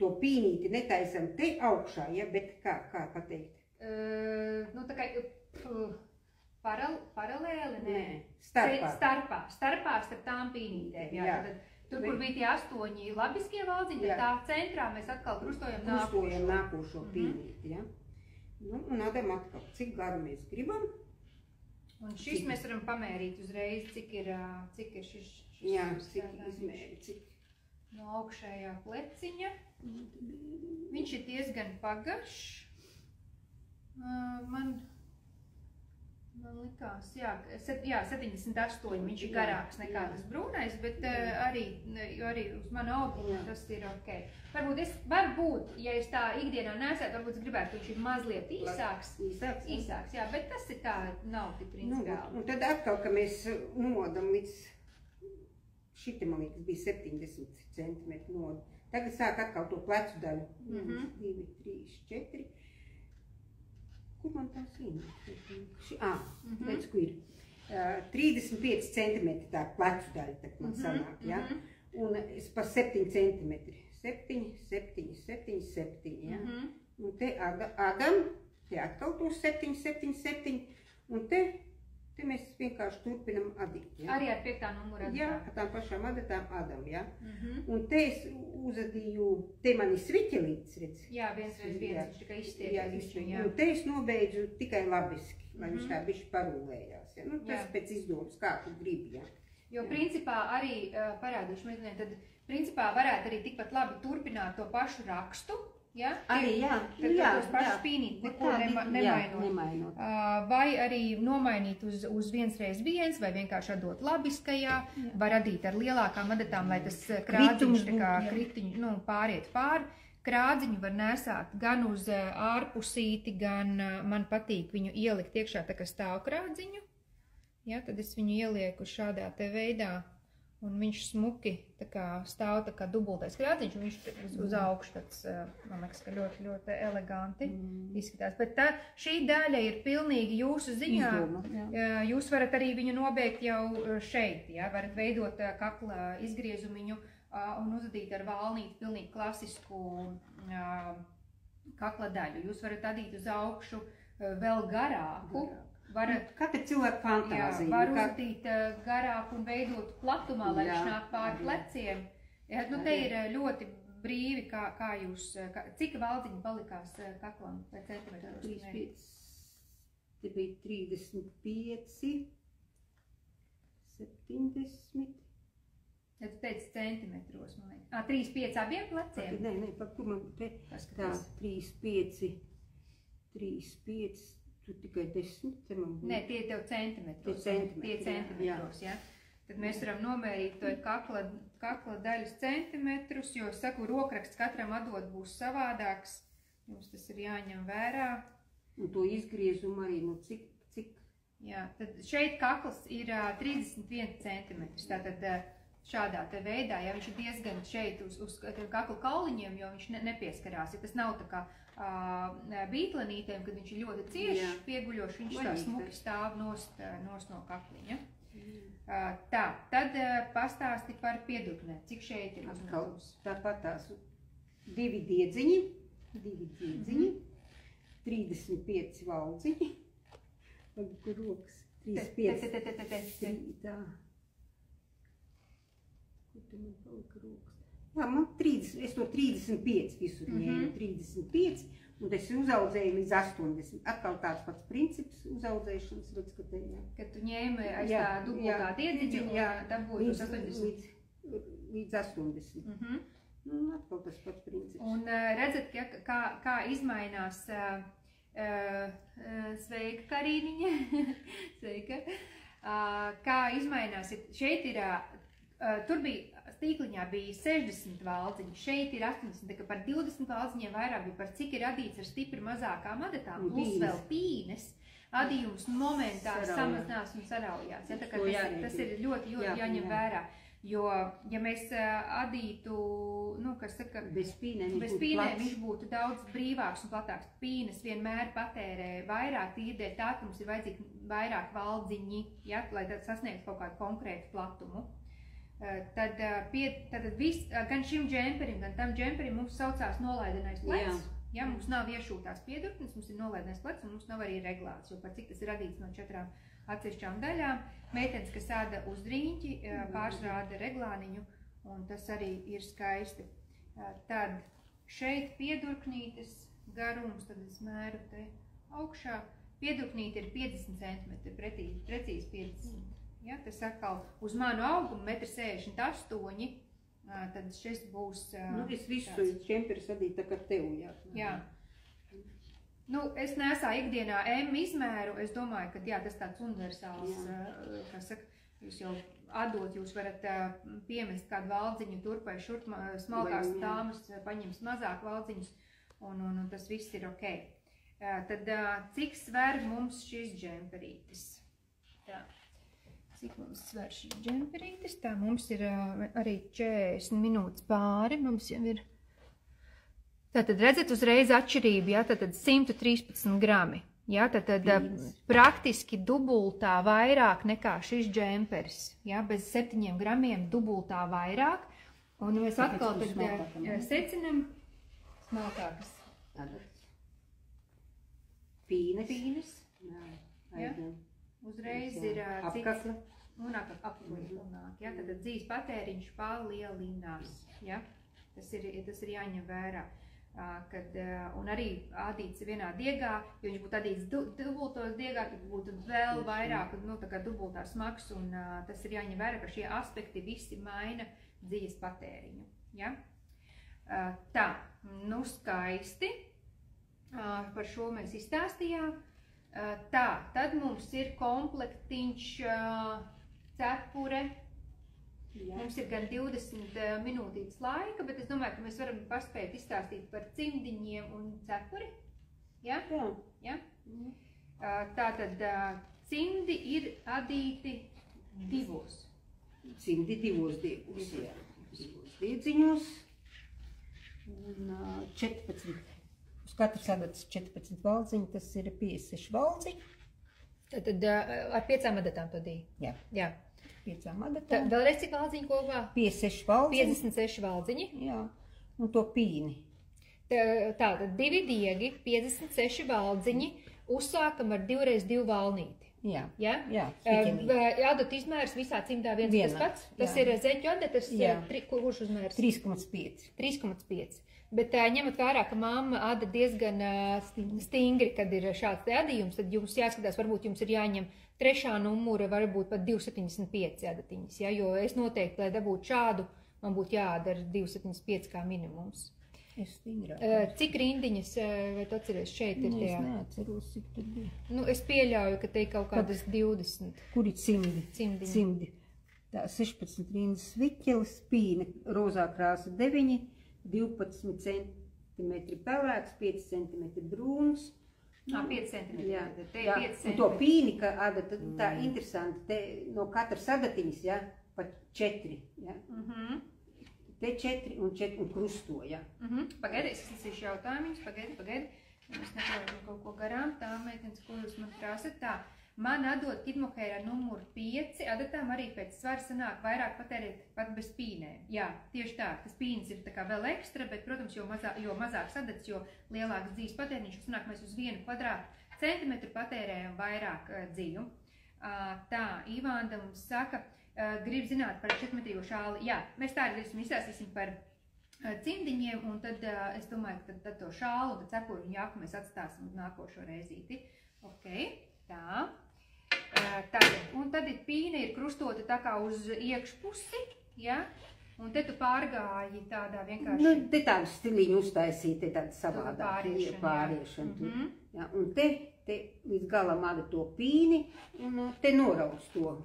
to pīnīti netaisam te augšā, ja, bet kā pateikt? Nu, tā kā paralēli, nē. Starpā. Starpā starp tām pīnītēm, jā. Tur, kur bija tie 8 labiskie valdziņi, tad tā centrā mēs atkal krustojam nākošo pīnīti, ja. Nu, un adam atkal, cik garu mēs gribam. Un šis mēs varam pamērīt uzreiz, cik ir šis. Jā, cik izmēri, cik. No augšējā pleciņa. Viņš ir diezgan pagaršs. Man likās, jā, 78, viņš ir garāks nekā tas brūnais, bet arī uz manu augumu tas ir ok. Varbūt, ja es tā ikdienā nesētu, varbūt es gribētu, ka viņš ir mazliet īsāks, jā, bet tas ir tā, nav tik principiāli. Un tad atkal, ka mēs nomodam līdz, šite man liekas bija 70 centimetri nodu. Tagad sāk atkal to plecu daļu. 1, 2, 3, 4. Kur man tās ir? Redz, kur ir. 35 centimetri tā plecu daļa tagad man sanāk, ja? Un es pa 7 centimetri. 7, 7, 7, 7, ja? Un te adam, te atkal to 7, 7, 7. Un te mēs vienkārši turpinam adīt, ja? Arī ar 5. numuru adatām? Jā, ar tām pašām adatām adam, ja? Un te es uzadīju, te man ir sviķelītis, redz? Jā, 1x1, viņš tikai izstiepjas. Un te es nobeidzu tikai labiski, lai viņš tā bišķi parūlējās, ja? Nu, tas pēc izdomas, kā tu gribi, ja? Jo principā arī, parādīšu meitenēm, tad principā varētu arī tikpat labi turpināt to pašu rakstu, ja? Arī, jā. Tad tos pašus pīnīt, neko nemainot. Vai arī nomainīt uz 1x1, vai vienkārši atdot labiskajā, var adīt ar lielākām adatām, lai tas krādziņš tā kā kritiņu, pāriet pāri. Krādziņu var nesāt gan uz ārpusīti, gan man patīk viņu ielikt iekšā tā kā stāvkrādziņu. Ja, tad es viņu ielieku šādā te veidā. Un viņš smuki tā kā stāv tā kā dubultais krādziņš, un viņš uz augšu tāds, man liekas, ka ļoti, ļoti eleganti izskatās. Bet šī daļa ir pilnīgi jūsu ziņā. Jūs varat arī viņu nobeigt jau šeit, ja? Varat veidot kakla izgriezumiņu un uzadīt ar valnīti pilnīgi klasisku kakla daļu. Jūs varat adīt uz augšu vēl garāku. Katra cilvēka fantāzija. Var uzdīt garāku un veidot platumā, lai viņš nāk pāri pleciem. Ja, nu, te ir ļoti brīvi, kā jūs, cik valdziņi palikās kaklam vai centimetros? Te bija 35, 70. Ja tu teici centimetros, man liekas. 35 abiem pleciem? Nē, par kur man te? Tā, 35, tu tikai 10, te man būtu. Nē, tie tev centimetros. Tie centimetros, jā. Tad mēs varam nomērīt to kakla daļas centimetrus, jo, saku, rokraksts katram atdot būs savādāks. Jums tas ir jāņem vērā. Un to izgriezumu arī, nu cik? Jā, tad šeit kakls ir 31 centimetrs. Tātad šādā te veidā, ja viņš ir diezgan šeit uz kakla kauliņiem, jo viņš nepieskarās. Ja tas nav tā kā bītlenītēm, kad viņš ir ļoti cieši pieguļoši, viņš tā smuki stāv nost no kakliņa. Tā, tad pastāsti par piedurknēm. Cik šeit ir uzmetums? Tāpat tās 2 diedziņi, 35 valdziņi, kur rokas, 35, tā. Kur te man palika rokas? Jā, man 30, es to 35 visur ņēmu, 35, un es uzaudzēju līdz 80. Atkal tāds pats princips uzaudzēšanas, redz, ka te, jā. Kad tu ņēmi aiz tā dubultā diedziņu un dabūji uz 80? Līdz 80. Nu, atkal tas pats princips. Un redzat, kā izmainās, sveika Karīniņa, sveika, kā izmainās, šeit ir, tur bija, stīkliņā bija 60 valdziņi, šeit ir 80, tā kā par 20 valdziņiem vairāk bija, par cik ir adīts ar stipri mazākām adatām, plus vēl pīnes, adījums momentā samazinās un saraujās. Ja, tā kā tas ir ļoti jāņem vērā. Jo, ja mēs adītu, nu, kas saka, bez pīnēm viņš būtu daudz brīvāks un platāks. Pīnes vienmēr patērē vairāk, tīrdēļ tā, ka mums ir vajadzīgi vairāk valdziņi, ja, lai tad sasniegtu kaut kādu konkrētu platumu. Tad gan šim džemperim, gan tam džemperim mums saucās nolaidenais plecs. Ja, mums nav iešūtās piedurknes, mums ir nolaidenais plecs un mums nav arī reglāts, jo par cik tas ir radīts no 4 atsevišķām daļām. Meitenes, kas āda uz riņķi, pārsrāda reglāniņu, un tas arī ir skaisti. Tad šeit piedurknītes garums, tad es mēru te augšā. Piedurknīte ir 50 cm, precīzi 50. Ja, tas atkal uz manu augumu 1,68 m, tad šis būs nu, es visu džemperi sadīju tā kā tev, jā. Nu, es nesāju ikdienā M izmēru, es domāju, ka jā, tas tāds universāls, kā saka, jūs jau atdot, jūs varat piemest kādu valdziņu turp vai šurp, smalkās tāmas, paņems mazāk valdziņus, un tas viss ir ok. Tad cik sver mums šis džemperītis? Tā. Cik mums sver šis džemperītis? Tā, mums ir arī 40 minūtes pāri, mums jau ir. Tātad redzat uzreiz atšķirību, ja, tātad 113 grami, ja, tātad praktiski dubultā vairāk nekā šis džemperis, ja, bez 7 gramiem dubultā vairāk, un mēs atkal tad secinam smalkākas pīnes, ja, uzreiz ir cits, un apklienāk, ja, tātad dzīves patēriņš palielinās, ja, tas ir jāņem vērā. Un arī adīts vienā diegā, jo viņš būtu adīts dubultos diegā, tad būtu vēl vairāk, nu, tā kā dubultā smags, un tas ir jāņem vērā, ka šie aspekti visi maina dzīves patēriņu. Ja? Tā, nu skaisti, par šo mēs izstāstījām. Tā, tad mums ir komplektiņš cepure. Mums ir gan 20 minūtītes laika, bet es domāju, ka mēs varam paspēt izstāstīt par cimdiņiem un cepuri. Ja? Ja? Tātad cimdi ir adīti divos. Cimdi divos diegos, jā. Divos diedziņos. Un 14. Uz katras adatas 14 valdziņi, tas ir 56 valdziņi. Tad ar 5 adatām tad ir? Jā. 5 adatām. Vēlreiz cik valdziņi kopā? 56 valdziņi. 56 valdziņi. Jā. Un to pīni. Tātad 2 diegi, 56 valdziņi, uzsākam ar 2x2 valnīti. Jā. Ja? Jā, Adatu izmērs visā cimdā viens tas pats. Tas ir zeķu adatas, kurš uzmērs? 3,5. 3,5. Bet ņemot vērā, ka mamma ada diezgan stingri, kad ir šāds te adījums, tad jums jāskatās, varbūt jums ir jāņem 3. numura, varbūt pat 2,75 adatiņas, ja? Jo es noteikti, lai dabūtu šādu, man būtu jādara 2,75 kā minimums. Es stingrāk. Cik rindiņas, vai tu atceries, šeit ir tajā? Es neatceros, cik tad bija. Nu, es pieļauju, ka te ir kaut kādas 20. Kur ir cimdi? Cimdiņi. Tā 16 rindas viķelis, spīne, rozā krāsa 9, 12 cm pelēks, 5 cm brūns. 5 cm. Jā, te ir 5 cm. Un to pīni, ka adata, tā interesanti, te no katras adatiņas, ja, pat 4, ja. Te 4 un krusto, ja. Pagaidi, es izlasīšu jautājumus, pagaidi. Es neproju kaut ko garām, tā meitenes, ko jūs man prasat. Tā, man atdot kidmohēra numuru 5, adatām arī pēc svara sanāk vairāk patērēt pat bez pīnēm. Jā, tieši tā, tas pīns ir tā kā vēl ekstra, bet, protams, jo mazāks adats, jo lielāks dzīves patēriņš, sanāk mēs uz 1 kvadrātcentimetru patērējam vairāk dzīvu. Tā, Ivanda mums saka, grib zināt par 4-metrīgo šāli. Jā, mēs tā arī izstāstīsim par cimdiņiem, un tad es domāju, ka tad to šālu un cepuru un jāku mēs atstāsim uz nākošo reizīti. Ok, tā. Un tad pīne ir krustota tā kā uz iekšpusi, ja? Un te tu pārgāji tādā vienkārši... Nu, te tādu stiliņu uztaisīt, te tādu savādāk pāriešanu. Ja, un te līdz galam ada to pīni, un te norauc to.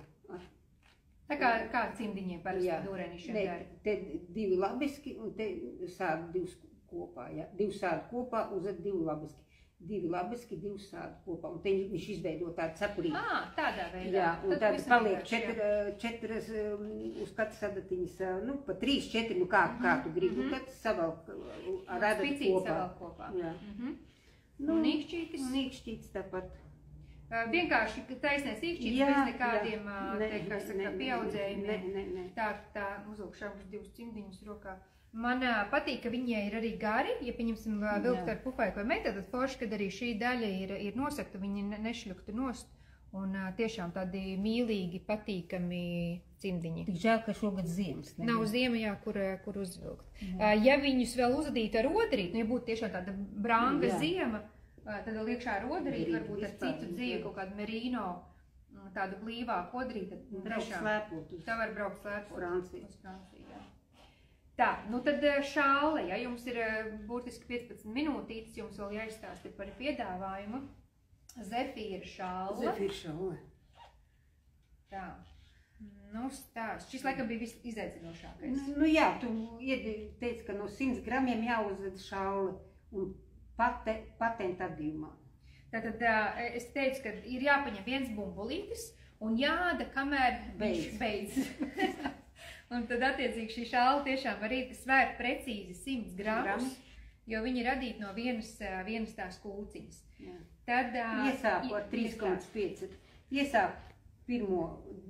Tā kā cimdiņiem parasti dūrēnišiem dara. Te 2 labiski un te sādi 2 kopā. Ja? 2 sādi kopā uz 2 labiski. 2 labiski, 2 sādi kopā. Un te viņš izveido tādu cepurību. Tādā veidā. Jā, un tad paliek 4 uz katras adatiņas, nu, pa 3, 4, nu kā tu gribi. Un tad savalk ar adatu kopā. Spicīt savalk kopā. Jā. Un īkšķītis? Un īkšķītis tāpat. Vienkārši taisnēs īkšķītis bez nekādiem pieaudzējumiem. Tā uzlūkšām uz 2 cimdiņus rokā. Man patīk, ka viņai ir arī gari, ja pieņemsim vilkt ar pufaiku vai meitu, tad forši, kad arī šī daļa ir nosakta, viņi nešļuktu nost. Un tiešām tādi mīlīgi, patīkami cimdiņi. Tik žēl, ka šogad ziemas nebija. Nav ziema, jā, kur uzvilkt. Ja viņus vēl uzadītu ar rodarīti, ja būtu tiešām tāda branga ziema, tad vēl iekšā rodarīt, varbūt ar citu dzīvi, kaut kādu merino, tādu blīvāku rodarīti, tad tā var braukt slēpot uz Franciju. Jā. Tā, nu tad šāle, ja jums ir būtiski 15 minūtītes, jums vēl jāizstāsta par piedāvājumu. Zefīra šāle. Zefīra šāle. Tā, nu stāst. Šis laikam bija visizaicinošākais. Nu jā, tu teici, ka no 100 gramiem jāuzved šāle un patenta atdījumā. Tātad es teicu, ka ir jāpaņem viens bumbulītis un jāda, kamēr viņš beidz. Un tad attiecīgi šī šāla tiešām var svērt precīzi 100 gramus, jo viņi ir radīti no vienas tās kūciņas. Tad iesāku ar 3,5. Iesāku pirmo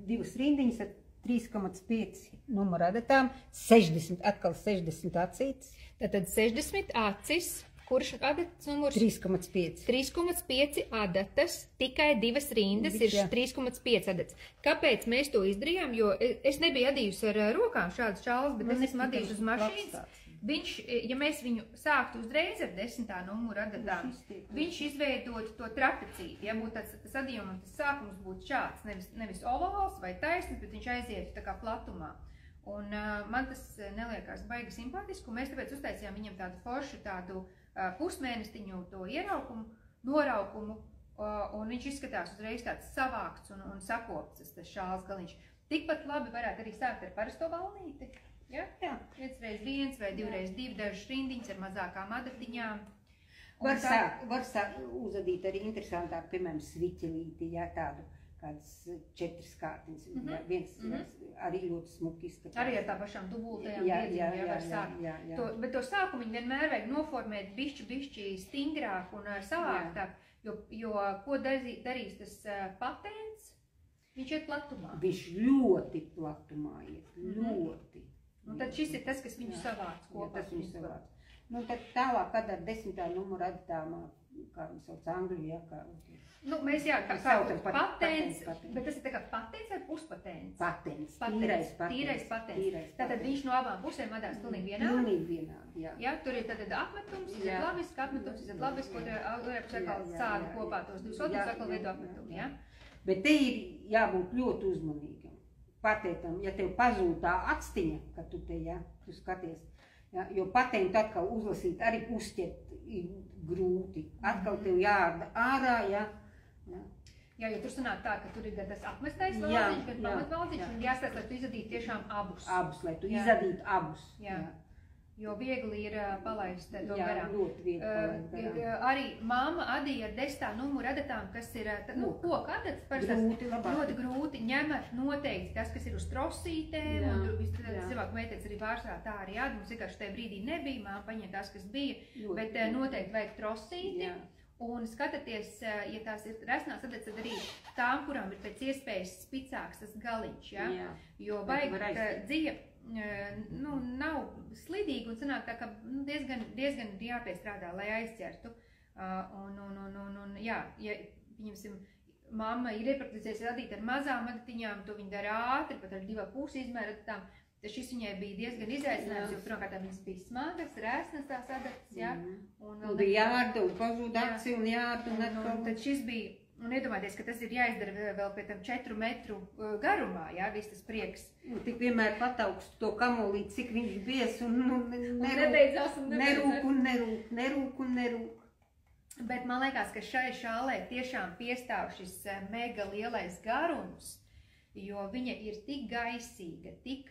2 rindiņas ar 3,5 numuru adatām, 60, atkal 60 acītes. Tātad 60 acis. Kurš adatas numurs? 3,5. 3,5 adatas, tikai 2 rindas ir 3,5 adatas. Kāpēc mēs to izdarījām? Jo es nebiju adījusi ar rokām šādas šāles, bet es esmu adījusi uz mašīnas. Viņš, ja mēs viņu sāktu uzreiz ar 10. numuru adatām, viņš izveidotu to trapecīti. Ja būtu tas adījums un tas sākums būtu šāds, nevis ovāls vai taisnis, bet viņš aizietu tā kā platumā. Un man tas neliekās baigi simpātiski, un mēs tāpēc uztaisījām viņam tādu foršu, tādu pusmēnestiņu to ieraukumu, noraukumu, un viņš izskatās uzreiz tāds savākts un sakopts, tas šāls galiņš. Tikpat labi varētu arī sākt ar parasto valnīti. Ja? Jā. 1x1 vai 2x2 dažas rindiņas ar mazākām adatiņām. Var uzadīt arī interesantāk, piemēram, sviķelīti, ja, tādu kādas 4 kārtiņas. Viens arī ļoti smuki izskatās. Arī ar tā pašām dubultajām diedziņām var sākt. Bet to sākumu vienmēr vajag noformēt bišķi stingrāk un savāktāk, jo ko darīs tas patents, viņš iet platumā. Viņš ļoti platumā iet, ļoti. Un tad šis ir tas, kas viņu savāc kopā. Tas viņu savāc. Nu, tad tālāk, kad ar 10. numuru adītāmā, kā viņi sauc Anglijā, kā... Nu, mēs jā, kā patents, bet tas ir tā kā patents vai puspatents? Patents, tīrais patents. Tātad viņš no abām pusēm vadās pilnīgi vienādi? Pilnīgi vienādi, jā. Jā, tur ir tātad apmetums, izatlaviski, apmetums, izatlaviski, otrē sakal sādi kopā tos divus otrs sakal veido apmetumu, jā? Bet te ir jābūt ļoti uzmanīgam. Patentam, ja tev pazūd tā atstiņa, kad tu te, jā, tu skaties, jā, jo patentu atkal uzlasīt, arī uzķert ir grūti. Atkal tev jārda ārā, jā. Jā, jo tur sanāk tā, ka tur ir gan tas apmestais valdziņš, gan pamatvaldziņš, un jāstāst, lai tu izadītu tiešām abus. Abus, lai tu izadītu abus. Jā. Jo viegli ir palaist to garām. Jā, ļoti viegli palaist garām. Arī mamma adīja ar 10. numuru adatām, kas ir, koka adats, ļoti grūti ņemat noteikti tas, kas ir uz trosītēm, un cilvēku meitenes arī pārsvarā tā arī jādara. Mums vienkārši tajā brīdī nebija, mamma paņem tās, kas bija, bet noteikti vajag trosīti. Un skatoties, ja tās ir resnās adats, tad arī tām, kurām ir pēc iespējas spicāks tas galiņš, jā? Jo vajag dzīve, nav slidīgi un sanāk tā, ka diezgan jāpiestrādā, lai aizķertu. Jā, ja, pieņemsim, mamma ir iepraktizējusi adīt ar mazām adatiņām, to viņa dara ātri, pat ar 2,5 izmēra adatām. Tad šis viņai bija diezgan izaicinājums, jo pirmkārt viņas bija smagas, rēsnas tās adatas, jā. Un bija jārda un pazūd aci un jārda un atkal. Tad šis bija, un iedomājieties, ka tas ir jāizdara vēl pēc tam 4 metru garumā, jā, viss tas prieks. Tik vienmēr pataukst to kamolīt, cik viņš bies un nerūk. Bet man liekas, ka šai šālē tiešām piestāv šis mega lielais garums, jo viņa ir tik gaisīga, tik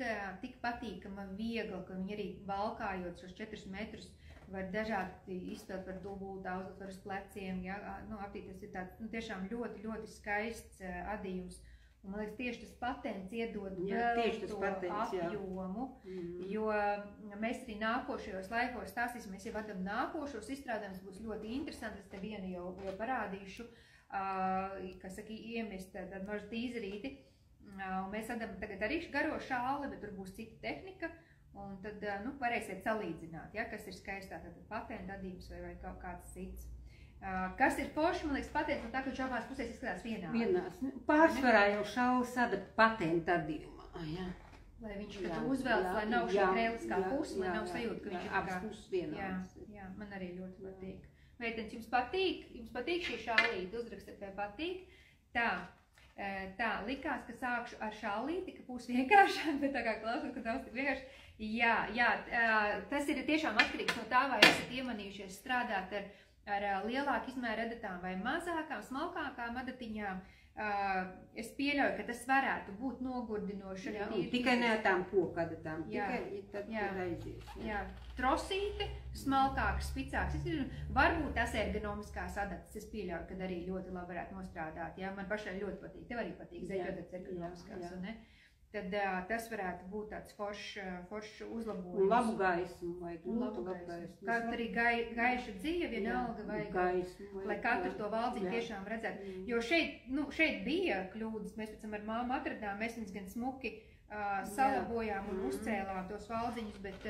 patīkama viegla, ka viņa arī valkājot šos 4 metrus var dažādi izspēlēt par dubultu, auzot var uz pleciem, jā, aptīt tas ir tāds tiešām ļoti, ļoti skaists adījums. Un man liekas, tieši tas patents iedod vēl to apjomu, jo mēs arī nākošajos laikos stāstīsim, mēs jau vadam nākošos izstrādājumus, būs ļoti interesanti, es te vienu jau parādīšu, kas saka, iemest tādu mažu tīzerīti. Un mēs radam tagad arī garo šāli, bet tur būs cita tehnika, un tad varēsiet salīdzināt, ja, kas ir skaistā, tad patenta adījums vai kaut kāds cits. Kas ir forši, man liekas, patents, un tā, ka viņš abās pusēs izskatās vienās. Pārsvarā jau šālis adata patenta adījumā, jā. Lai viņš tad uzvelc, lai nav šī krēliskā pusi, lai nav sajūta, ka viņš ir abas puses vienāds. Jā, man arī ļoti patīk. Meitenes, jums patīk šī šālīte, uzrakstiet, vai patīk. Tā, likās, ka sākšu ar šālīti, ka būs vienkāršāk, bet tā kā klausot, ka daudz tik vienkārši. Jā, tas ir tiešām atkarīgs no tā, vai esat iemanījušies strādāt ar lielāku izmēru adatām vai mazākām, smalkākām adatiņām. Es pieļauju, ka tas varētu būt nogurdinoši. Tikai ne tām pokadatām, tikai tad aizies. Jā, trosīte, smalkāks, spicāks. Varbūt tas ergonomiskās adatas, es pieļauju, ka arī ļoti labi varētu nostrādāt. Jā, man pašai ļoti patīk, tev arī patīk zeļodatas ergonomiskās, un ne? Tad tas varētu būt tāds foršs uzlabojums. Un labu gaismu vajag. Kaut arī gaiša dzīve vienalga vajag, lai katru to valdziņu tiešām redzētu. Jo šeit bija kļūdas, mēs pēc tam ar māmu atradām, mēs viņas gan smuki salabojām un uzcēlām tos valdziņus, bet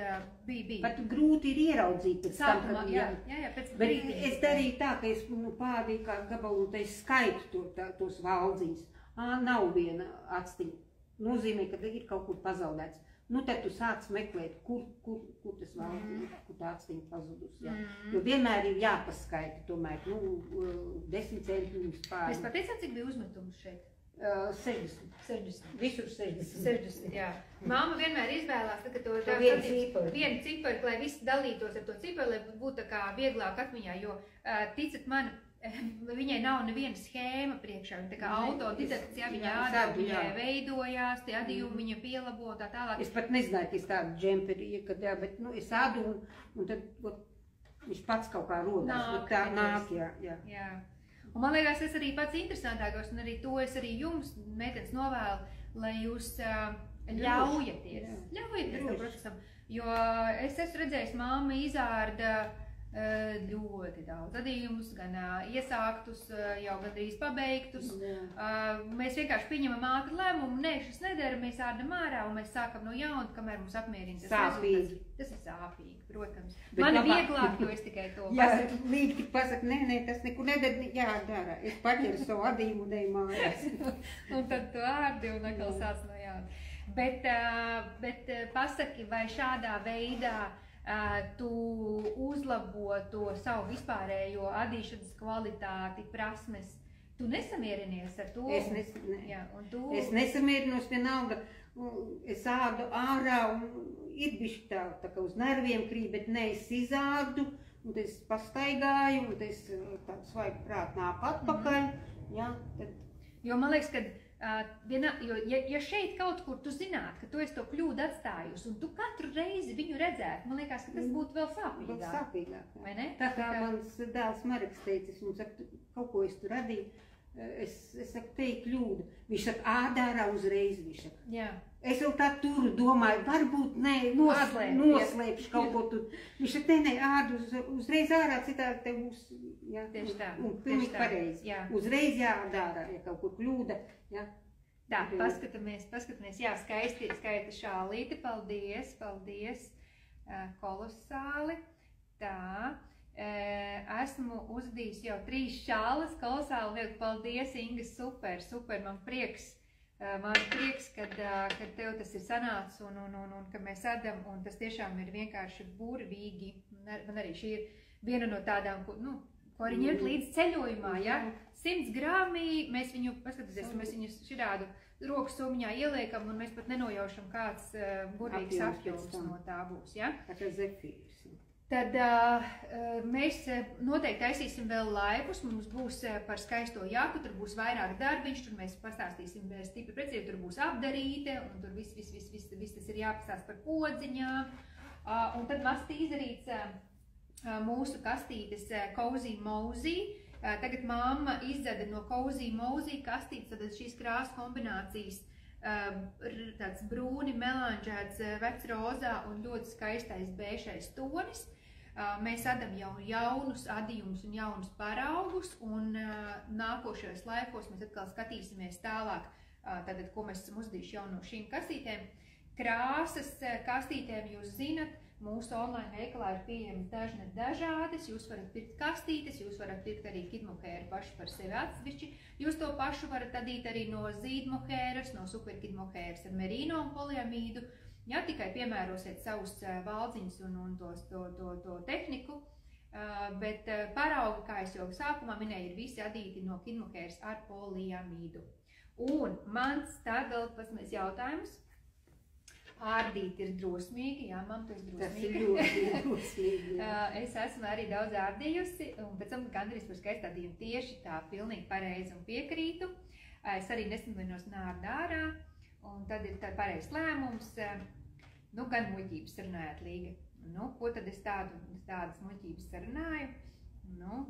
bija. Pat grūti ir ieraudzīt pēc tam, kad jā, pēc brīdī. Es darīju tā, ka es pārīju kā gabalu un es skaitu tos valdziņus. Nav viena atstiņa. Nozīmē, ka ir kaut kur pazaudēts. Tad tu sāc meklēt, kur tas valdziņš, kur tā atstiņa pazudus. Jo vienmēr ir jāpaskaita, tomēr, 10 centimetrus pāri. Mēs pateicām, cik bija uzmetums šeit? 60. Visur 60. 60, jā. Māma vienmēr izvēlās, ka to vienu cipari, lai visi dalītos ar to cipari, lai būtu tā kā vieglāk atmiņā, jo ticat man, viņai nav neviena schēma priekšā, viņa tā kā autodidakts, ja viņa ādāk viņai veidojās, tie adījumi viņa pielabo un tā tālāk. Es pat nezināju, ka es tādu džemperi iekad, bet es ādu un tad viņš pats kaut kā rodās, bet tā nāk, jā. Un man liekas, tas arī pats interesantākos, un arī to es arī jums, meitenes, novēlu, lai jūs ļaujaties tam procesam, jo es esmu redzējis, māma izārda ļoti daudz adījumus, gan iesāktus, jau gandrīz pabeigtus. Mēs vienkārši pieņemam ātru lēmumu, nē, šis nedara, mēs ādam ārā un mēs sākam no jauna, kamēr mums apmierina tas rezultāts. Tas ir sāpīgi, protams. Man ir vieglāk, jo es tikai to pasaku. Jā, Līga tik pasaka, nē, tas nekur nedara, jādara. Es paķeru savu adījumu un eju mājās. Un tad tu ārdi un atkal sāc no jauna. Bet pasaki, vai šādā veidā tu uzlabo to savu vispārējo adīšanas kvalitāti, prasmes, tu nesamierinies ar to? Es nesamierinies vienalga, es ādu ārā un ir bišķi tā kā uz nerviem krīt, bet ne, es izādu, un es pastaigāju, un es tādu svaigu prāt nāku atpakaļ, tad... Jo man liekas, ka ja šeit kaut kur tu zinātu, ka tu esi to kļūdu atstājusi un tu katru reizi viņu redzētu, man liekas, ka tas būtu vēl sāpīgāk. Vēl sāpīgāk, vai ne? Tā kā mans dēls Mareks teica, viņš saka, kaut ko es tu radīju, es saku, te ir kļūda. Viņš saka, ārā uzreiz, viņš saka. Jā. Es vēl tā turu domāju, varbūt nē, noslēpšu kaut ko tu. Viņš saka, nē, ādu uzreiz ārā, citādi tev būs, tieši tā. Un pilnīgi pareizi. Uzreiz jāārā, ja kaut kur kļūda, Tā, paskatāmies, jā, skaisti šālīti, paldies, kolosāli. Tā, esmu uzdījis jau 3 šāles, kolosāli lieta, paldies, Inga, super, man prieks, kad tev tas ir sanācis un ka mēs ēdam, un tas tiešām ir vienkārši burvīgi. Man arī šī ir viena no tādām, ko arī ņemt līdz ceļojumā, 100 grāmī, mēs viņu, paskatīsies, mēs viņu širādu rokas somiņā ieliekam, un mēs pat nenojaušam, kāds burvīgs apjoms no tā būs, Tā kā zefīrs. Tad mēs noteikti taisīsim vēl laivus, mums būs par skaisto jaku, tur būs vairāk darbiņš, tur mēs pastāstīsim stipri precīzi, tur būs apdarīte, un tur viss tas ir jāpastāst par podziņām, un tad maz tīzerīts mūsu kastītes Cozy Mozy. Tagad mamma izdzeda no Cozy Mozy kastītes, tad šīs krāsu kombinācijas tāds brūni melanžēts vecs rozā un ļoti skaistais bēšais tonis. Mēs adam jau jaunus adījumus un jaunus paraugus, un nākošajos laikos mēs atkal skatīsimies tālāk, tātad, ko mēs esam uzdījuši jau no šīm kastītēm. Krāsas kastītēm jūs zinat, mūsu online veikalā ir pieejamas dažādas, jūs varat pirkt kastītes, jūs varat pirkt arī kidmohēru paši par sevi atsevišķi. Jūs to pašu varat adīt arī no zīdmohēras, no superkidmohēras ar merino un poliamīdu. Tikai piemērosiet savus valdziņus un to tehniku, bet paraugi, kā es jau sākumā minēju, ir visi adīti no kidmohēras ar poliamīdu. Un mans tad vēl pasmēs jautājums. Ārdīt ir drosmīgi, mam, tu esi drosmīgi. Tas ir ļoti drosmīgi. Es esmu arī daudz ārdījusi, un pēc tam gandrīz par skaistu adījumu tieši tā pilnīgi pareizi un piekrītu. Es arī nesamierinos nārdu ārā, un tad ir pareizs lēmums. Gan muļķības sarunājāt, Līga. Ko tad es tādas muļķības sarunāju?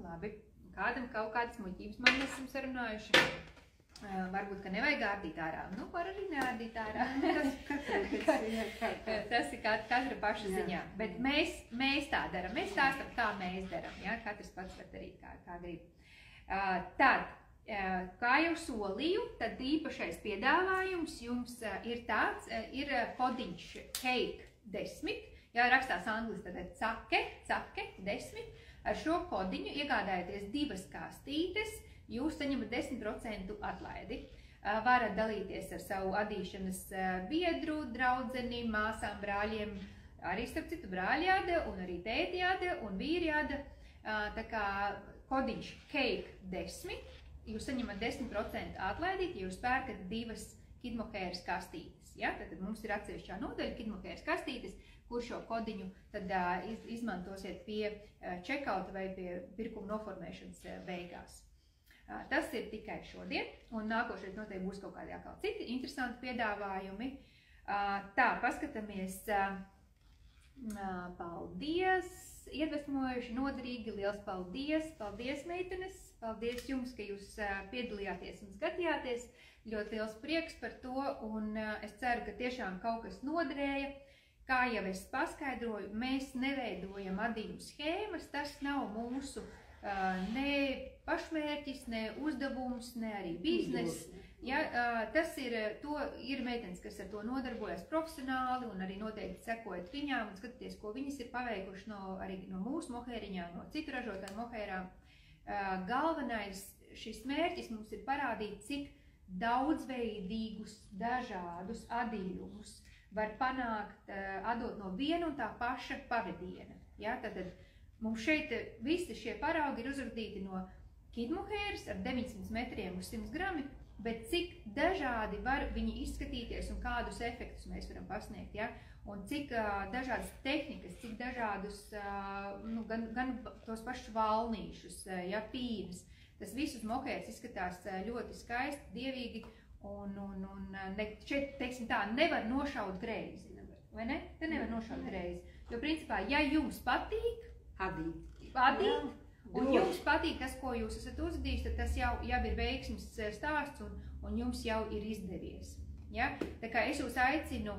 Labi, kādam kaut kādas muļķības man esam sarunājuši. Varbūt, ka nevajag ārdīt ārā. Var arī neārdīt ārā. Tas ir katra paša ziņā. Bet mēs tā daram. Mēs stāstam, kā mēs daram. Katrs pats var darīt, kā grib. Tad, kā jau solīju, tad īpašais piedāvājums jums ir tāds, ir kodiņš Cake 10. Rakstās angliski, tad cake 10. Ar šo kodiņu iegādājieties 2 kastītes. Jūs saņemat 10% atlaidi. Varat dalīties ar savu adīšanas biedru, draudzeni, māsām, brāļiem, arī starp citu brāļjāde, un arī tētjāde un vīrjāde. Tā kā kodiņš Cake 10, jūs saņemat 10% atlaidīt, ja jūs pērkat 2 kidmohēras kastītes. Tad mums ir atsevišķā nodaļa kidmohēras kastītes, kur šo kodiņu tad izmantosiet pie checkouta vai pie pirkuma noformēšanas beigās. Tas ir tikai šodien, un nākošais noteikti būs kaut kādi atkal citi interesanti piedāvājumi. Tā, paskatāmies. Paldies! Iedvesmojuši, noderīgi, liels paldies! Paldies, meitenes! Paldies jums, ka jūs piedalījāties un skatījāties. Ļoti liels prieks par to, un es ceru, ka tiešām kaut kas noderēja. kā jau es paskaidroju, mēs neveidojam adījumu schēmas, tas nav mūsu ne pašmērķis, ne uzdevums, ne arī bizness. Ja, tas ir meitenes, kas ar to nodarbojas profesionāli un arī noteikti sekojat viņām un skatīties, ko viņas ir paveikuši arī no mūsu mohēriņām, no citu ražotāju mohērām. Galvenais šis mērķis mums ir parādīt, cik daudzveidīgus, dažādus adījumus var panākt, atdot no viena un tā paša pavadiena. Ja, tātad mums šeit visi šie paraugi ir uzradīti no kidmohēras ar 900 metriem uz 100 grami, bet cik dažādi var viņi izskatīties un kādus efektus mēs varam pasniegt, ja? Un cik dažādas tehnikas, cik dažādus, gan tos pašus valnīšus, ja, pīnas. Tas visus mohērs izskatās ļoti skaisti, dievīgi, un šeit, teiksim tā, nevar nošaut greizi, vai ne? Te nevar nošaut greizi, jo principā, ja jums patīk adīt, un jums patīk tas, ko jūs esat uzadījis, tad tas jau ir veiksmes stāsts un jums jau ir izdevies. Ja? Tā kā es jūs aicinu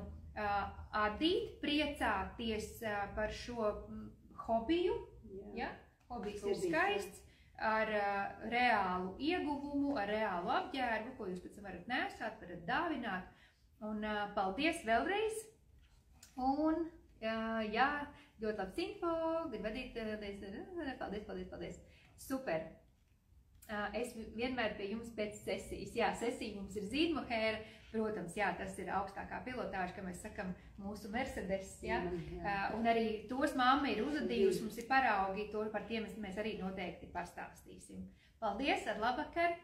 adīt, priecāties par šo hobiju. Ja? Hobijs ir skaists, ar reālu ieguvumu, ar reālu apģērbu, ko jūs pēc tam varat nesāt, varat dāvināt. Un paldies vēlreiz. Un jā, ļoti labs info, gribu vadīt, paldies. Super. Es vienmēr pie jums pēc sesijas. Jā, sesija mums ir zīdmohēra. Protams, jā, tas ir augstākā pilotāža, kā mēs sakam, mūsu Mercedes. Ja? Un arī tos mamma ir uzadījusi, mums ir paraugi, par tiem mēs arī noteikti pastāstīsim. Paldies, ar labvakar!